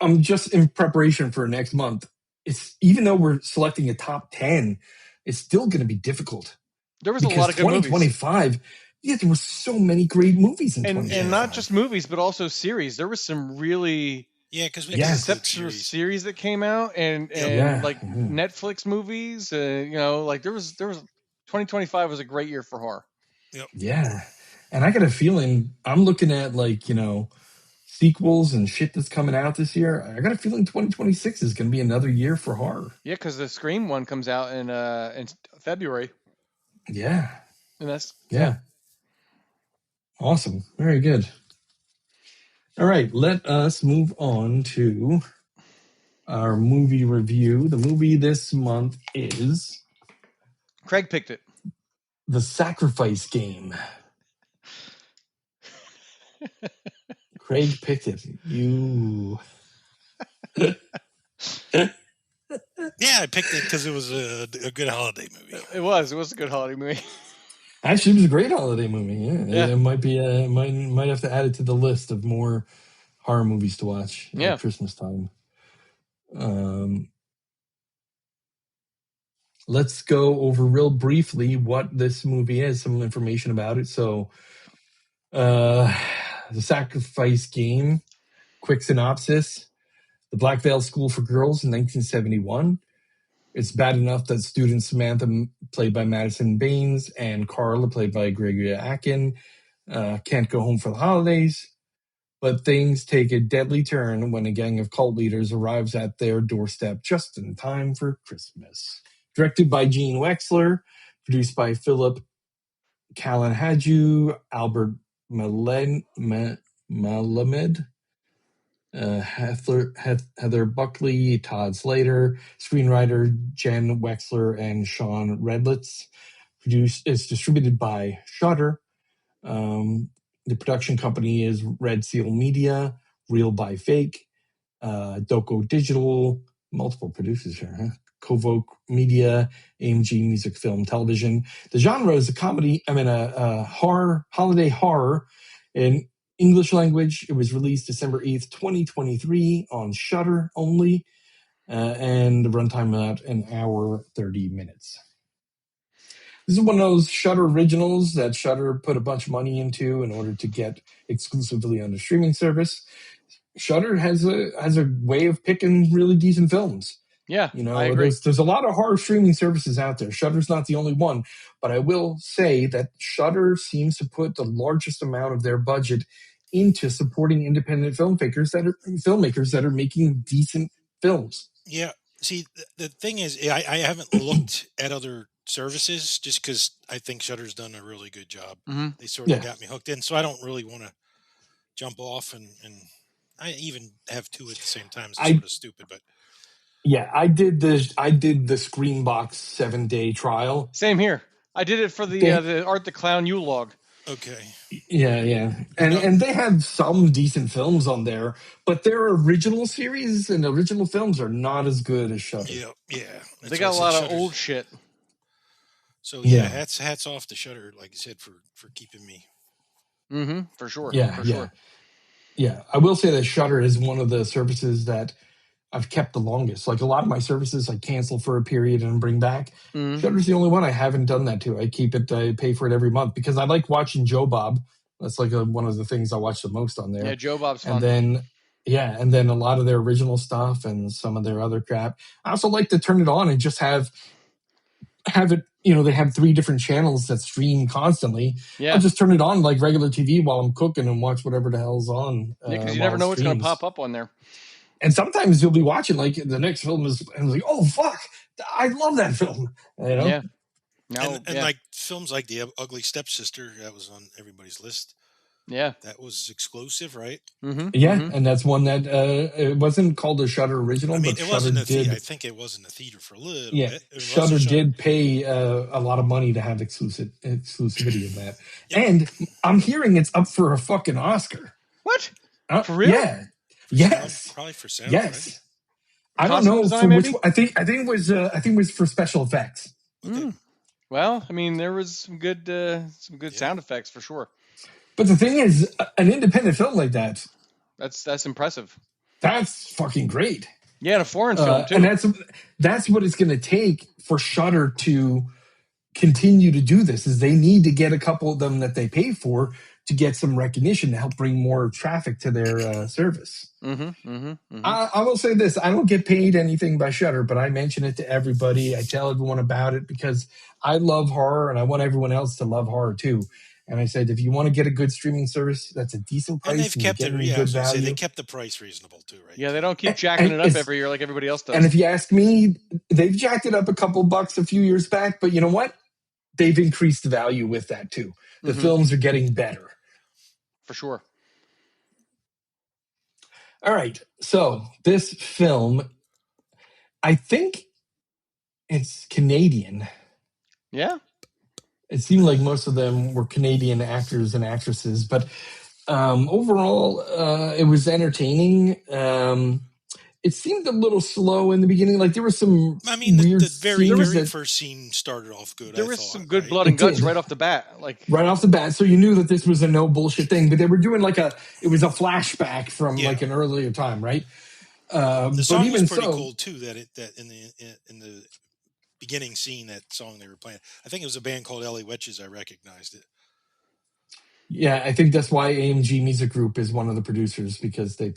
Speaker 1: I'm just in preparation for next month. It's even though we're selecting a top 10, it's still going to be difficult.
Speaker 2: There was a lot of good movies.
Speaker 1: 2025. Yeah, there were so many great movies in 2025.
Speaker 2: And not just movies, but also series. There was some really
Speaker 3: because we
Speaker 2: exceptional series that came out, and Netflix movies. There was 2025 was a great year for horror.
Speaker 3: Yep.
Speaker 1: Yeah, and I got a feeling I'm looking at sequels and shit that's coming out this year. I got a feeling 2026 is going to be another year for horror.
Speaker 2: Yeah, because the Scream one comes out in February.
Speaker 1: Yeah,
Speaker 2: and that's
Speaker 1: awesome. Very good. All right, let us move on to our movie review. The movie this month is
Speaker 2: Craig picked it.
Speaker 1: The Sacrifice Game. Craig picked it. You.
Speaker 3: Yeah, I picked it because it was a good holiday movie.
Speaker 2: It was a good holiday movie.
Speaker 1: Actually, it was a great holiday movie. Yeah. It might be. Might have to add it to the list of more horror movies to watch at Christmas time. Let's go over real briefly what this movie is, some information about it. So, The Sacrifice Game, quick synopsis. The Black Veil School for Girls in 1971. It's bad enough that student Samantha, played by Madison Baines, and Carla, played by Gregory Akin, can't go home for the holidays. But things take a deadly turn when a gang of cult leaders arrives at their doorstep just in time for Christmas. Directed by Gene Wexler, produced by Philip Kalanhaju, Albert Malamed, Heather Buckley, Todd Slater, screenwriter Jen Wexler and Sean Redlitz. It's distributed by Shudder. The production company is Red Seal Media, Real by Fake, Doco Digital, multiple producers here, huh? Covoke Media, AMG Music Film Television. The genre is a horror, holiday horror in English language. It was released December 8th, 2023 on Shudder only, and the runtime about an hour, 30 minutes. This is one of those Shudder originals that Shudder put a bunch of money into in order to get exclusively on the streaming service. Shudder has a way of picking really decent films.
Speaker 2: Yeah, I agree.
Speaker 1: There's a lot of horror streaming services out there. Shudder's not the only one, but I will say that Shudder seems to put the largest amount of their budget into supporting independent filmmakers that are making decent films.
Speaker 3: Yeah. See, the thing is, I haven't looked at other services just because I think Shudder's done a really good job.
Speaker 2: Mm-hmm.
Speaker 3: They sort of got me hooked in, so I don't really want to jump off and I even have two at the same time. It's
Speaker 1: I-
Speaker 3: sort of stupid, but
Speaker 1: Yeah, I did the Screenbox 7-day trial.
Speaker 2: Same here. I did it for the Art the Clown Yule log.
Speaker 3: okay.
Speaker 1: Yeah. And they have some decent films on there, but their original series and original films are not as good as Shudder.
Speaker 3: Yeah.
Speaker 2: They got a lot of old shit.
Speaker 3: So
Speaker 1: Yeah.
Speaker 3: hats off to Shudder, like I said, for keeping me.
Speaker 2: Mm-hmm. For sure.
Speaker 1: Yeah. I will say that Shudder is one of the services that I've kept the longest. Like a lot of my services, I cancel for a period and bring back.
Speaker 2: Mm-hmm.
Speaker 1: Shudder's the only one I haven't done that to. I keep it. I pay for it every month because I like watching Joe Bob. That's like one of the things I watch the most on there.
Speaker 2: Yeah, Joe Bob's fun.
Speaker 1: And then a lot of their original stuff and some of their other crap. I also like to turn it on and just have it. They have 3 different channels that stream constantly.
Speaker 2: Yeah.
Speaker 1: I'll just turn it on like regular TV while I'm cooking and watch whatever the hell's on.
Speaker 2: Because you never know what's going to pop up on there.
Speaker 1: And sometimes you'll be watching, like, the next film is, and it's like, oh, fuck, I love that film.
Speaker 2: Yeah.
Speaker 3: Like films like The Ugly Stepsister, that was on everybody's list.
Speaker 2: Yeah.
Speaker 3: That was exclusive, right?
Speaker 2: Mm-hmm.
Speaker 1: Yeah,
Speaker 2: mm-hmm.
Speaker 1: And that's one that, it wasn't called a Shudder original,
Speaker 3: I mean,
Speaker 1: but
Speaker 3: it wasn't
Speaker 1: Shudder did.
Speaker 3: I think it was in the theater for a little bit.
Speaker 1: Shudder did pay a lot of money to have exclusivity of that.
Speaker 3: Yep.
Speaker 1: And I'm hearing it's up for a fucking Oscar.
Speaker 2: What? For real?
Speaker 1: Yeah. Yes.
Speaker 3: Probably for sound.
Speaker 1: Yes.
Speaker 3: Right?
Speaker 1: I don't know
Speaker 2: design,
Speaker 1: for which
Speaker 2: maybe?
Speaker 1: one. I think it was for special effects.
Speaker 3: Okay.
Speaker 2: Well, I mean, there was some good sound effects for sure.
Speaker 1: But the thing is, an independent film like that,
Speaker 2: that's impressive.
Speaker 1: That's fucking great.
Speaker 2: Yeah, and a foreign film too.
Speaker 1: And that's what it's going to take for Shudder to continue to do this. Is they need to get a couple of them that they pay for to get some recognition to help bring more traffic to their service. I will say this: I don't get paid anything by Shudder, but I mention it to everybody. I tell everyone about it because I love horror and I want everyone else to love horror too. And I said, if you want to get a good streaming service, that's a decent price.
Speaker 3: And they've kept it. Yeah,
Speaker 1: good value.
Speaker 3: they kept the price reasonable too, right?
Speaker 2: Yeah, they don't keep jacking it up every year like everybody else does.
Speaker 1: And if you ask me, they've jacked it up a couple bucks a few years back, but you know what? They've increased the value with that too. The films are getting better.
Speaker 2: For sure.
Speaker 1: All right. So this film, I think it's Canadian.
Speaker 2: Yeah.
Speaker 1: It seemed like most of them were Canadian actors and actresses, but overall, it was entertaining. It seemed a little slow in the beginning. Like there was some weird
Speaker 3: the very first scene started off good.
Speaker 2: There was some good blood and guts right off the bat.
Speaker 1: Right off the bat. So you knew that this was a no bullshit thing, but they were doing it was a flashback from like an earlier time, right?
Speaker 3: The song was pretty cool too, that in the beginning scene, that song they were playing. I think it was a band called Ellie Wetches. I recognized it.
Speaker 1: Yeah, I think that's why AMG Music Group is one of the producers, because they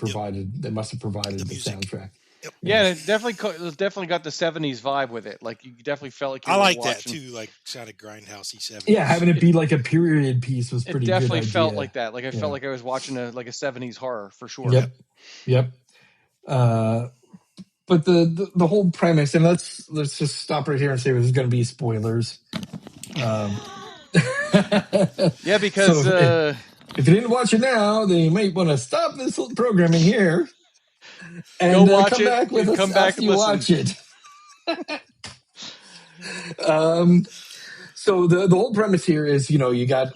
Speaker 1: must have provided the soundtrack.
Speaker 3: Yep.
Speaker 2: Yeah, it definitely got the 70s vibe with it. Like you definitely felt like you
Speaker 3: were
Speaker 2: watching.
Speaker 3: That too, like sounded grindhousey 70s.
Speaker 1: Yeah, having it be like a period piece was pretty good.
Speaker 2: It definitely felt like that. Like I felt like I was watching a 70s horror for sure.
Speaker 1: Yep. But the whole premise, and let's just stop right here and say there's going to be spoilers.
Speaker 2: Yeah, because
Speaker 1: so if you didn't watch it now, then you might want to stop this programming here and come back with us after you watch it. So the whole premise here is, you got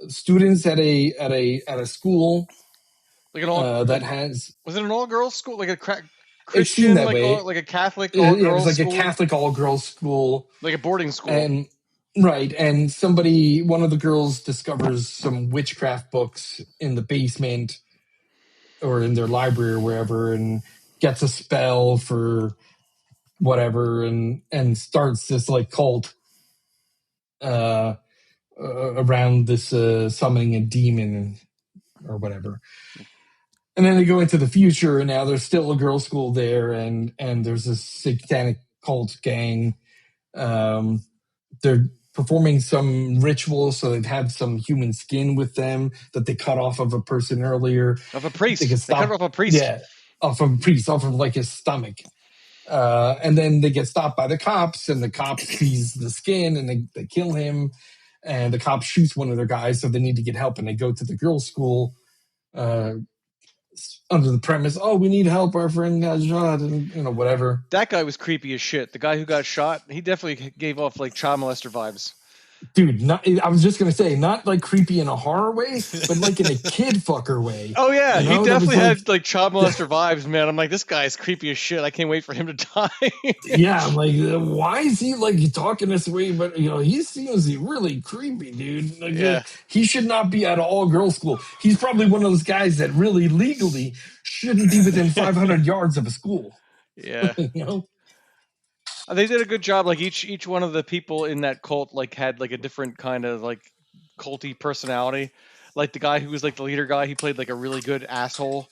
Speaker 1: students at a school
Speaker 2: like an all
Speaker 1: that has.
Speaker 2: Was it an all girls school, like a Christian, like a Catholic all girls school?
Speaker 1: It was like a Catholic all girls school,
Speaker 2: like a boarding school,
Speaker 1: and one of the girls discovers some witchcraft books in the basement or in their library or wherever, and gets a spell for whatever, and starts this like cult around this summoning a demon or whatever. And then they go into the future, and now there's still a girls' school there, and there's this satanic cult gang. They're performing some ritual, so they've had some human skin with them that they cut off of a person earlier.
Speaker 2: Of a priest. They cut off a priest.
Speaker 1: Yeah, off of a priest, off of like his stomach. And then they get stopped by the cops, and the cops seize the skin, and they kill him. And the cop shoots one of their guys, so they need to get help, and they go to the girls' school. under the premise, oh, we need help, our friend got shot, and whatever.
Speaker 2: That guy was creepy as shit. The guy who got shot, he definitely gave off like child molester vibes.
Speaker 1: Dude, I was just gonna say, not like creepy in a horror way, but like in a kid fucker way.
Speaker 2: Oh yeah, he definitely had like child molester vibes, man. I'm like, this guy's creepy as shit. I can't wait for him to die.
Speaker 1: Yeah, I'm like, why is he like talking this way? But he seems really creepy, dude. Like,
Speaker 2: Yeah.
Speaker 1: he should not be at all girls' school. He's probably one of those guys that really legally shouldn't be within 500 yards of a school.
Speaker 2: Yeah.
Speaker 1: They
Speaker 2: did a good job. Like each one of the people in that cult like had like a different kind of like culty personality. Like the guy who was like the leader guy, he played like a really good asshole.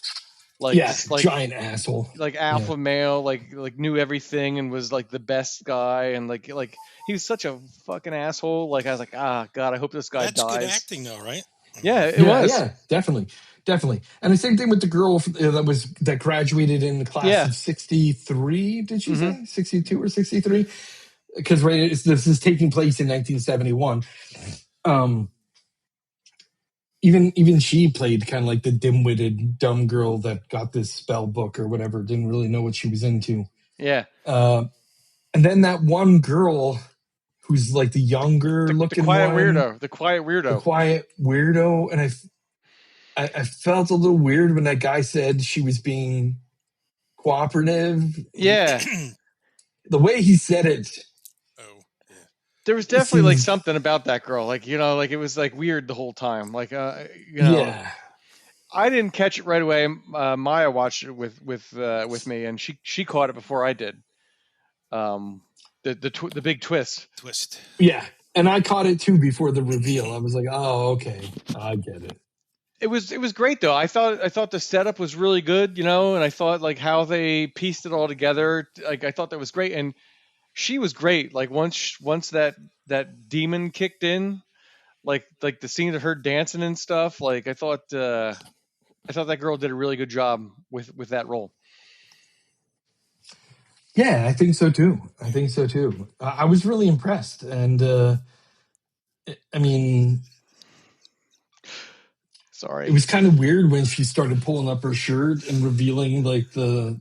Speaker 2: Like, like
Speaker 1: giant asshole.
Speaker 2: Like alpha male, like knew everything and was like the best guy, and like he was such a fucking asshole. Like I was like, God, I hope this guy dies.
Speaker 3: That's good acting though, right?
Speaker 2: Yeah, it was.
Speaker 1: Yeah, definitely. And the same thing with the girl that graduated in the class of 63. Did she say 62 or 63? Because this is taking place in 1971. Even she played kind of like the dim-witted dumb girl that got this spell book or whatever, didn't really know what she was into.
Speaker 2: Yeah.
Speaker 1: And then that one girl who's like the younger looking
Speaker 2: the quiet
Speaker 1: one,
Speaker 2: weirdo.
Speaker 1: the quiet weirdo, and I felt a little weird when that guy said she was being cooperative.
Speaker 2: Yeah.
Speaker 1: The way he said it.
Speaker 2: There was definitely like something about that girl. Like, like it was like weird the whole time. Like,
Speaker 1: Yeah.
Speaker 2: I didn't catch it right away. Maya watched it with me, and she caught it before I did. The big twist.
Speaker 1: Yeah. And I caught it too before the reveal. I was like, oh, okay. I get it.
Speaker 2: It was great though. I thought the setup was really good, and I thought like how they pieced it all together. Like I thought that was great, and she was great. Like once that demon kicked in, like the scene of her dancing and stuff. Like I thought that girl did a really good job with that role.
Speaker 1: Yeah, I think so too. I was really impressed, and I mean.
Speaker 2: Sorry.
Speaker 1: It was kind of weird when she started pulling up her shirt and revealing like the.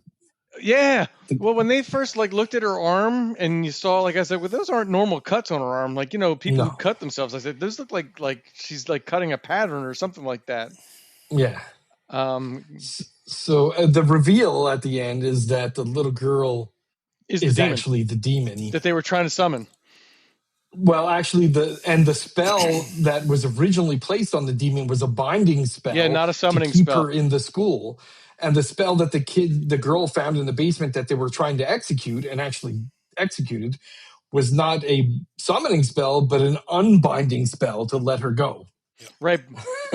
Speaker 2: Yeah. Well, when they first like looked at her arm and you saw, like I said, well, those aren't normal cuts on her arm. Like, people who cut themselves. I said, those look like she's like cutting a pattern or something like that.
Speaker 1: Yeah. So the reveal at the end is that the little girl is actually the demon
Speaker 2: that they were trying to summon.
Speaker 1: Well, actually, the spell that was originally placed on the demon was a binding spell.
Speaker 2: Yeah, not a summoning
Speaker 1: to keep
Speaker 2: spell.
Speaker 1: her in the school. And the spell that the girl found in the basement that they were trying to execute and actually executed was not a summoning spell, but an unbinding spell to let her go.
Speaker 2: Right.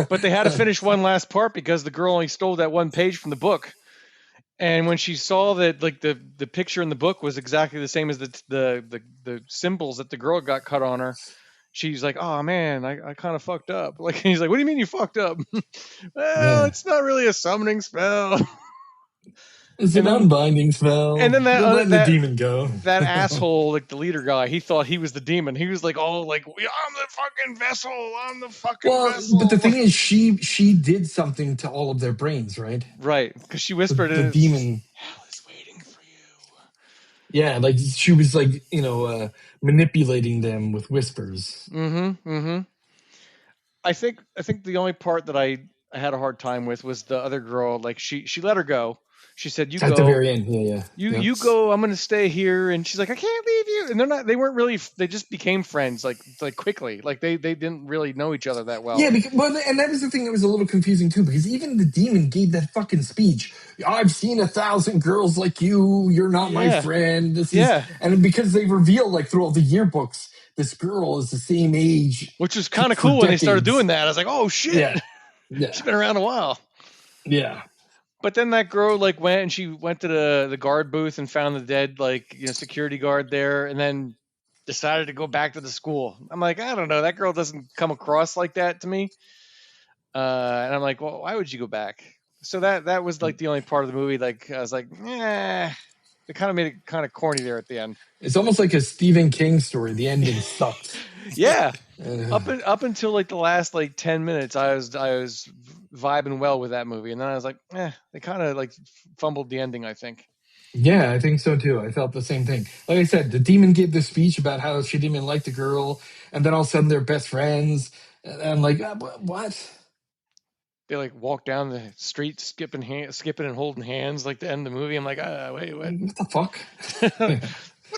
Speaker 2: But they had to finish one last part because the girl only stole that one page from the book. And when she saw that, like the picture in the book was exactly the same as the symbols that the girl got cut on her, she's like, "Oh man, I kind of fucked up." Like he's like, "What do you mean you fucked up?" Well, it's not really a summoning spell.
Speaker 1: It's an unbinding spell.
Speaker 2: And then
Speaker 1: let the demon go.
Speaker 2: That asshole, like the leader guy, he thought he was the demon. He was like, "Oh, like I'm the fucking vessel. I'm the fucking vessel."
Speaker 1: But the thing is, she did something to all of their brains, right?
Speaker 2: Right, because she whispered,
Speaker 1: "The demon
Speaker 2: hell is waiting for you."
Speaker 1: Yeah, like she was like manipulating them with whispers.
Speaker 2: I think the only part that I had a hard time with was the other girl. Like she let her go. She said, "You go."
Speaker 1: At the very end, yeah.
Speaker 2: You go. I'm going to stay here. And she's like, "I can't leave you." And they weren't really. They just became friends like quickly. Like they didn't really know each other that well.
Speaker 1: Yeah, and that was the thing that was a little confusing too, because even the demon gave that fucking speech. I've seen 1,000 girls like you. You're not my friend. And because they reveal like through all the yearbooks, this girl is the same age,
Speaker 2: which was kind of cool when they started doing that. I was like, "Oh shit,
Speaker 1: yeah.
Speaker 2: She's been around a while."
Speaker 1: Yeah.
Speaker 2: But then that girl like went and she went to the guard booth and found the dead security guard there, and then decided to go back to the school. I'm like, I don't know, that girl doesn't come across like that to me. And I'm like, well, why would you go back? So that was like the only part of the movie. Like I was like, They kind of made it kind of corny there at the end.
Speaker 1: It's almost like a Stephen King story. The ending sucks.
Speaker 2: Yeah. Up until like the last like 10 minutes, I was vibing well with that movie, and then I was like, they kind of like fumbled the ending, I think.
Speaker 1: Yeah, I think so too. I felt the same thing. Like I said, the demon gave this speech about how she didn't even like the girl, and then all of a sudden they're best friends. And I'm like, what?
Speaker 2: They like walk down the street skipping and holding hands like the end of the movie. I'm like, wait, what?
Speaker 1: What the fuck?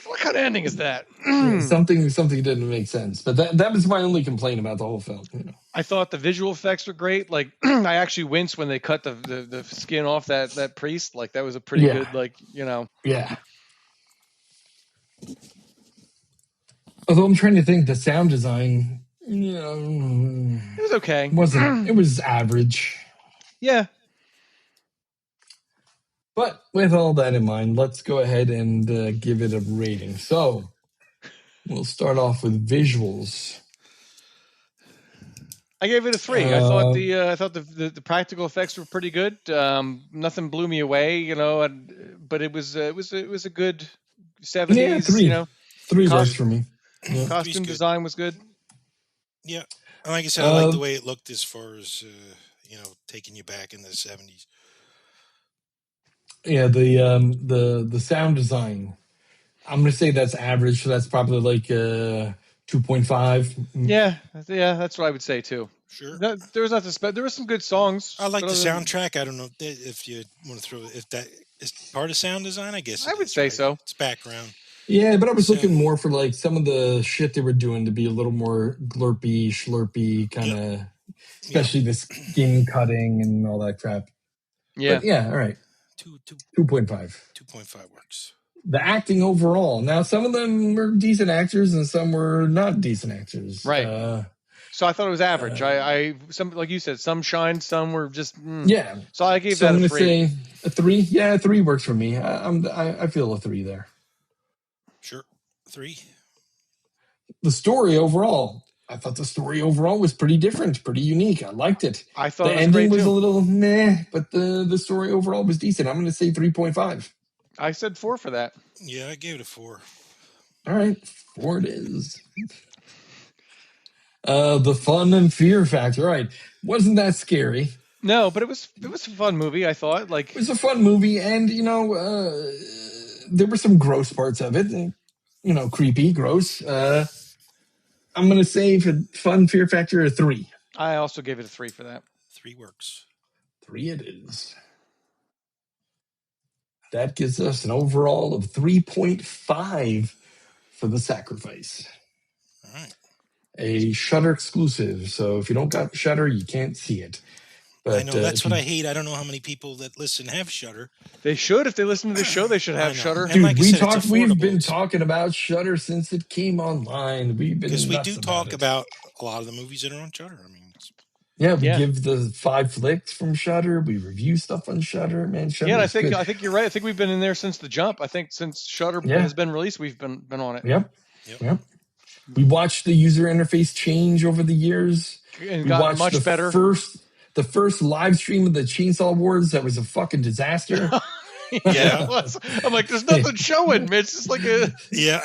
Speaker 2: what kind of ending is that?
Speaker 1: Yeah, something didn't make sense. But that was my only complaint about the whole film. You know?
Speaker 2: I thought the visual effects were great. Like I actually winced when they cut the skin off that priest. Like that was a pretty good, like, you know.
Speaker 1: Yeah. Although I'm trying to think, the sound design, you know,
Speaker 2: it was okay.
Speaker 1: It was average.
Speaker 2: Yeah.
Speaker 1: But with all that in mind, let's go ahead and give it a rating. So we'll start off with visuals.
Speaker 2: I gave it a 3. I thought the practical effects were pretty good. Nothing blew me away, you know. But it was a good 70s.
Speaker 1: Yeah, 3.
Speaker 2: You know,
Speaker 1: 3 works for me.
Speaker 2: Yeah. Costume design was good.
Speaker 3: Yeah, like I said, I like the way it looked as far as you know, taking you back in the 70s.
Speaker 1: Yeah, the sound design, I'm gonna say that's average. So that's probably like 2.5.
Speaker 2: Yeah, that's what I would say too.
Speaker 3: Sure.
Speaker 2: There was nothing there were some good songs.
Speaker 3: I like the soundtrack. I don't know if you want to throw if that is part of sound design. I guess
Speaker 2: I would say so.
Speaker 3: It's background.
Speaker 1: Yeah, but I was looking more for like some of the shit they were doing to be a little more glurpy, schlurpy kind of, especially the skin cutting and all that crap.
Speaker 2: Yeah.
Speaker 1: But yeah, all right. 2.5.
Speaker 3: 2.5 works.
Speaker 1: The acting overall. Now, some of them were decent actors and some were not decent actors.
Speaker 2: Right. So I thought it was average. I some, like you said, some shined, some were just
Speaker 1: yeah.
Speaker 2: So I gave that
Speaker 1: I'm
Speaker 2: a
Speaker 1: 3. Say a 3. Yeah, 3 works for me. I feel a 3 there.
Speaker 3: Sure, 3.
Speaker 1: The story overall. I thought the story overall was pretty different, pretty unique. I liked it.
Speaker 2: I thought
Speaker 1: the ending was a little meh, but the story overall was decent. I'm going to say 3.5.
Speaker 2: I said 4 for that.
Speaker 3: Yeah, I gave it a 4.
Speaker 1: All right, 4 it is. The fun and fear factor. All right, wasn't that scary?
Speaker 2: No, but it was a fun movie. I thought it
Speaker 1: was a fun movie, and you know, there were some gross parts of it. You know, creepy, gross. I'm going to say for fun fear factor a 3.
Speaker 2: I also gave it a 3 for that.
Speaker 3: 3 works.
Speaker 1: 3 it is. That gives us an overall of 3.5 for The Sacrifice.
Speaker 3: All right.
Speaker 1: A Shudder exclusive. So if you don't got Shudder, you can't see it. But
Speaker 3: I know that's what I hate. I don't know how many people that listen have Shudder.
Speaker 2: They should. If they listen to the show, they should have Shudder.
Speaker 1: Dude, like we've been talking about Shudder since it came online.
Speaker 3: Because we do talk about a lot of the movies that are on Shudder. I mean,
Speaker 1: we give the 5 flicks from Shudder. We review stuff on Shudder, man. Shudder
Speaker 2: I think you're right. I think we've been in there since the jump. I think since Shudder has been released, we've been on it.
Speaker 1: Yep. We watched the user interface change over the years.
Speaker 2: And got much better.
Speaker 1: The first live stream of the Chainsaw Wars, that was a fucking disaster.
Speaker 2: Yeah, it was. I'm like, there's nothing showing, Mitch. It's just like a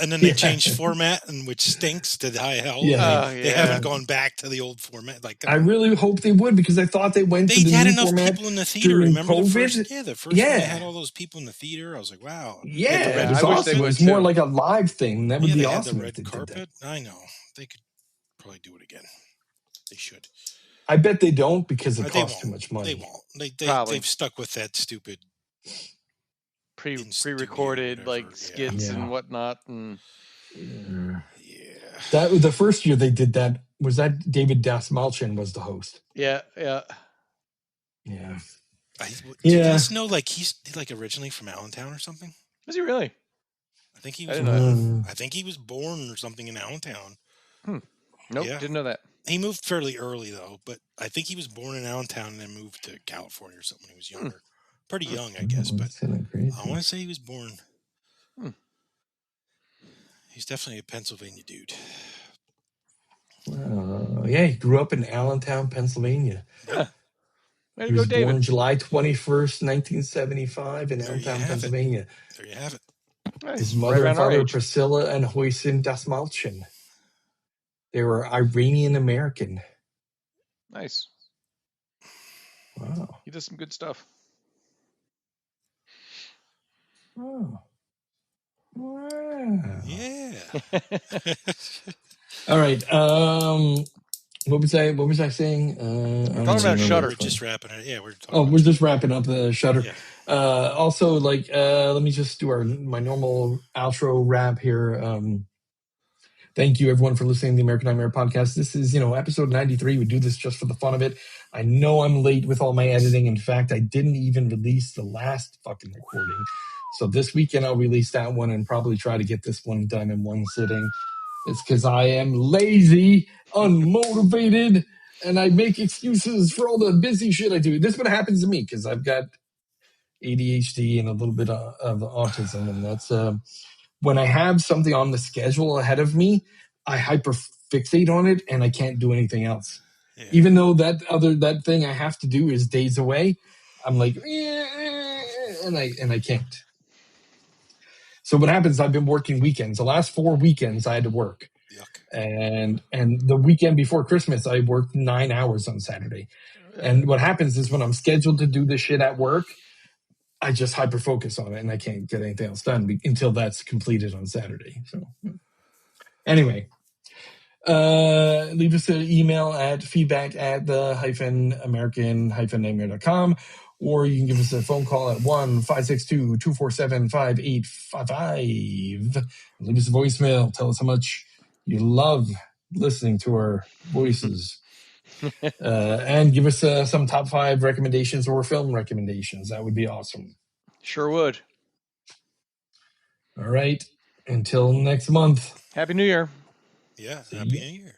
Speaker 3: and then they changed format, and which stinks to high hell. They haven't gone back to the old format. Like
Speaker 1: I really hope they would, because I thought they went to the
Speaker 3: had
Speaker 1: new
Speaker 3: enough
Speaker 1: format
Speaker 3: people in the theater.
Speaker 1: during
Speaker 3: Remember
Speaker 1: COVID?
Speaker 3: the first one, they had all those people in the theater. I was like, wow.
Speaker 1: Yeah, it was awesome. It was more like a live thing. That would be awesome.
Speaker 3: The red carpet. I know they could probably do it again. They should.
Speaker 1: I bet they don't, because it costs too much money.
Speaker 3: They won't. They've stuck with that stupid
Speaker 2: pre-recorded like skits and whatnot. And
Speaker 1: that was the first year they did that. Was that David Dasmalchian was the host?
Speaker 2: Yeah.
Speaker 3: Do you guys know he's originally from Allentown or something?
Speaker 2: Was he really?
Speaker 3: I think he was. I think he was born or something in Allentown.
Speaker 2: Nope, didn't know that.
Speaker 3: He moved fairly early though, but I think he was born in Allentown and then moved to California or something when he was younger. Pretty young, I guess, but I want to say he was born. He's definitely a Pennsylvania dude.
Speaker 1: He grew up in Allentown, Pennsylvania.
Speaker 2: Yeah. Way to
Speaker 1: he was
Speaker 2: go, David.
Speaker 1: Born July 21st, 1975 in Allentown, Pennsylvania.
Speaker 3: There you have it.
Speaker 1: His mother and father, Priscilla and Hoisin Dasmalchian. They were Iranian American.
Speaker 2: Nice.
Speaker 1: Wow.
Speaker 2: He does some good stuff.
Speaker 1: Oh. Wow.
Speaker 3: Yeah.
Speaker 1: All right. What was I saying?
Speaker 2: We're talking about Shudder.
Speaker 3: We're just wrapping it. Yeah, we're talking.
Speaker 1: Oh, we're just wrapping up the Shudder.
Speaker 3: Yeah.
Speaker 1: Also, like, let me just do my normal outro wrap here. Thank you, everyone, for listening to the American Nightmare podcast. This is, episode 93. We do this just for the fun of it. I know I'm late with all my editing. In fact, I didn't even release the last fucking recording. So this weekend, I'll release that one and probably try to get this one done in one sitting. It's because I am lazy, unmotivated, and I make excuses for all the busy shit I do. This is what happens to me because I've got ADHD and a little bit of autism, and that's when I have something on the schedule ahead of me, I hyperfixate on it and I can't do anything else. Yeah. Even though that thing I have to do is days away, I'm like, and I can't. So what happens? I've been working weekends. The last 4 weekends I had to work. Yuck. And the weekend before Christmas, I worked 9 hours on Saturday. And what happens is when I'm scheduled to do this shit at work, I just hyper focus on it and I can't get anything else done until that's completed on Saturday. So anyway, leave us an email at feedback@the-american-nightmare.com, or you can give us a phone call at 1-562-247-5855. Leave us a voicemail. Tell us how much you love listening to our voices. And give us some top 5 recommendations or film recommendations. That would be awesome.
Speaker 2: Sure would.
Speaker 1: All right. Until next month.
Speaker 2: Happy New Year.
Speaker 3: Yeah. Happy New Year.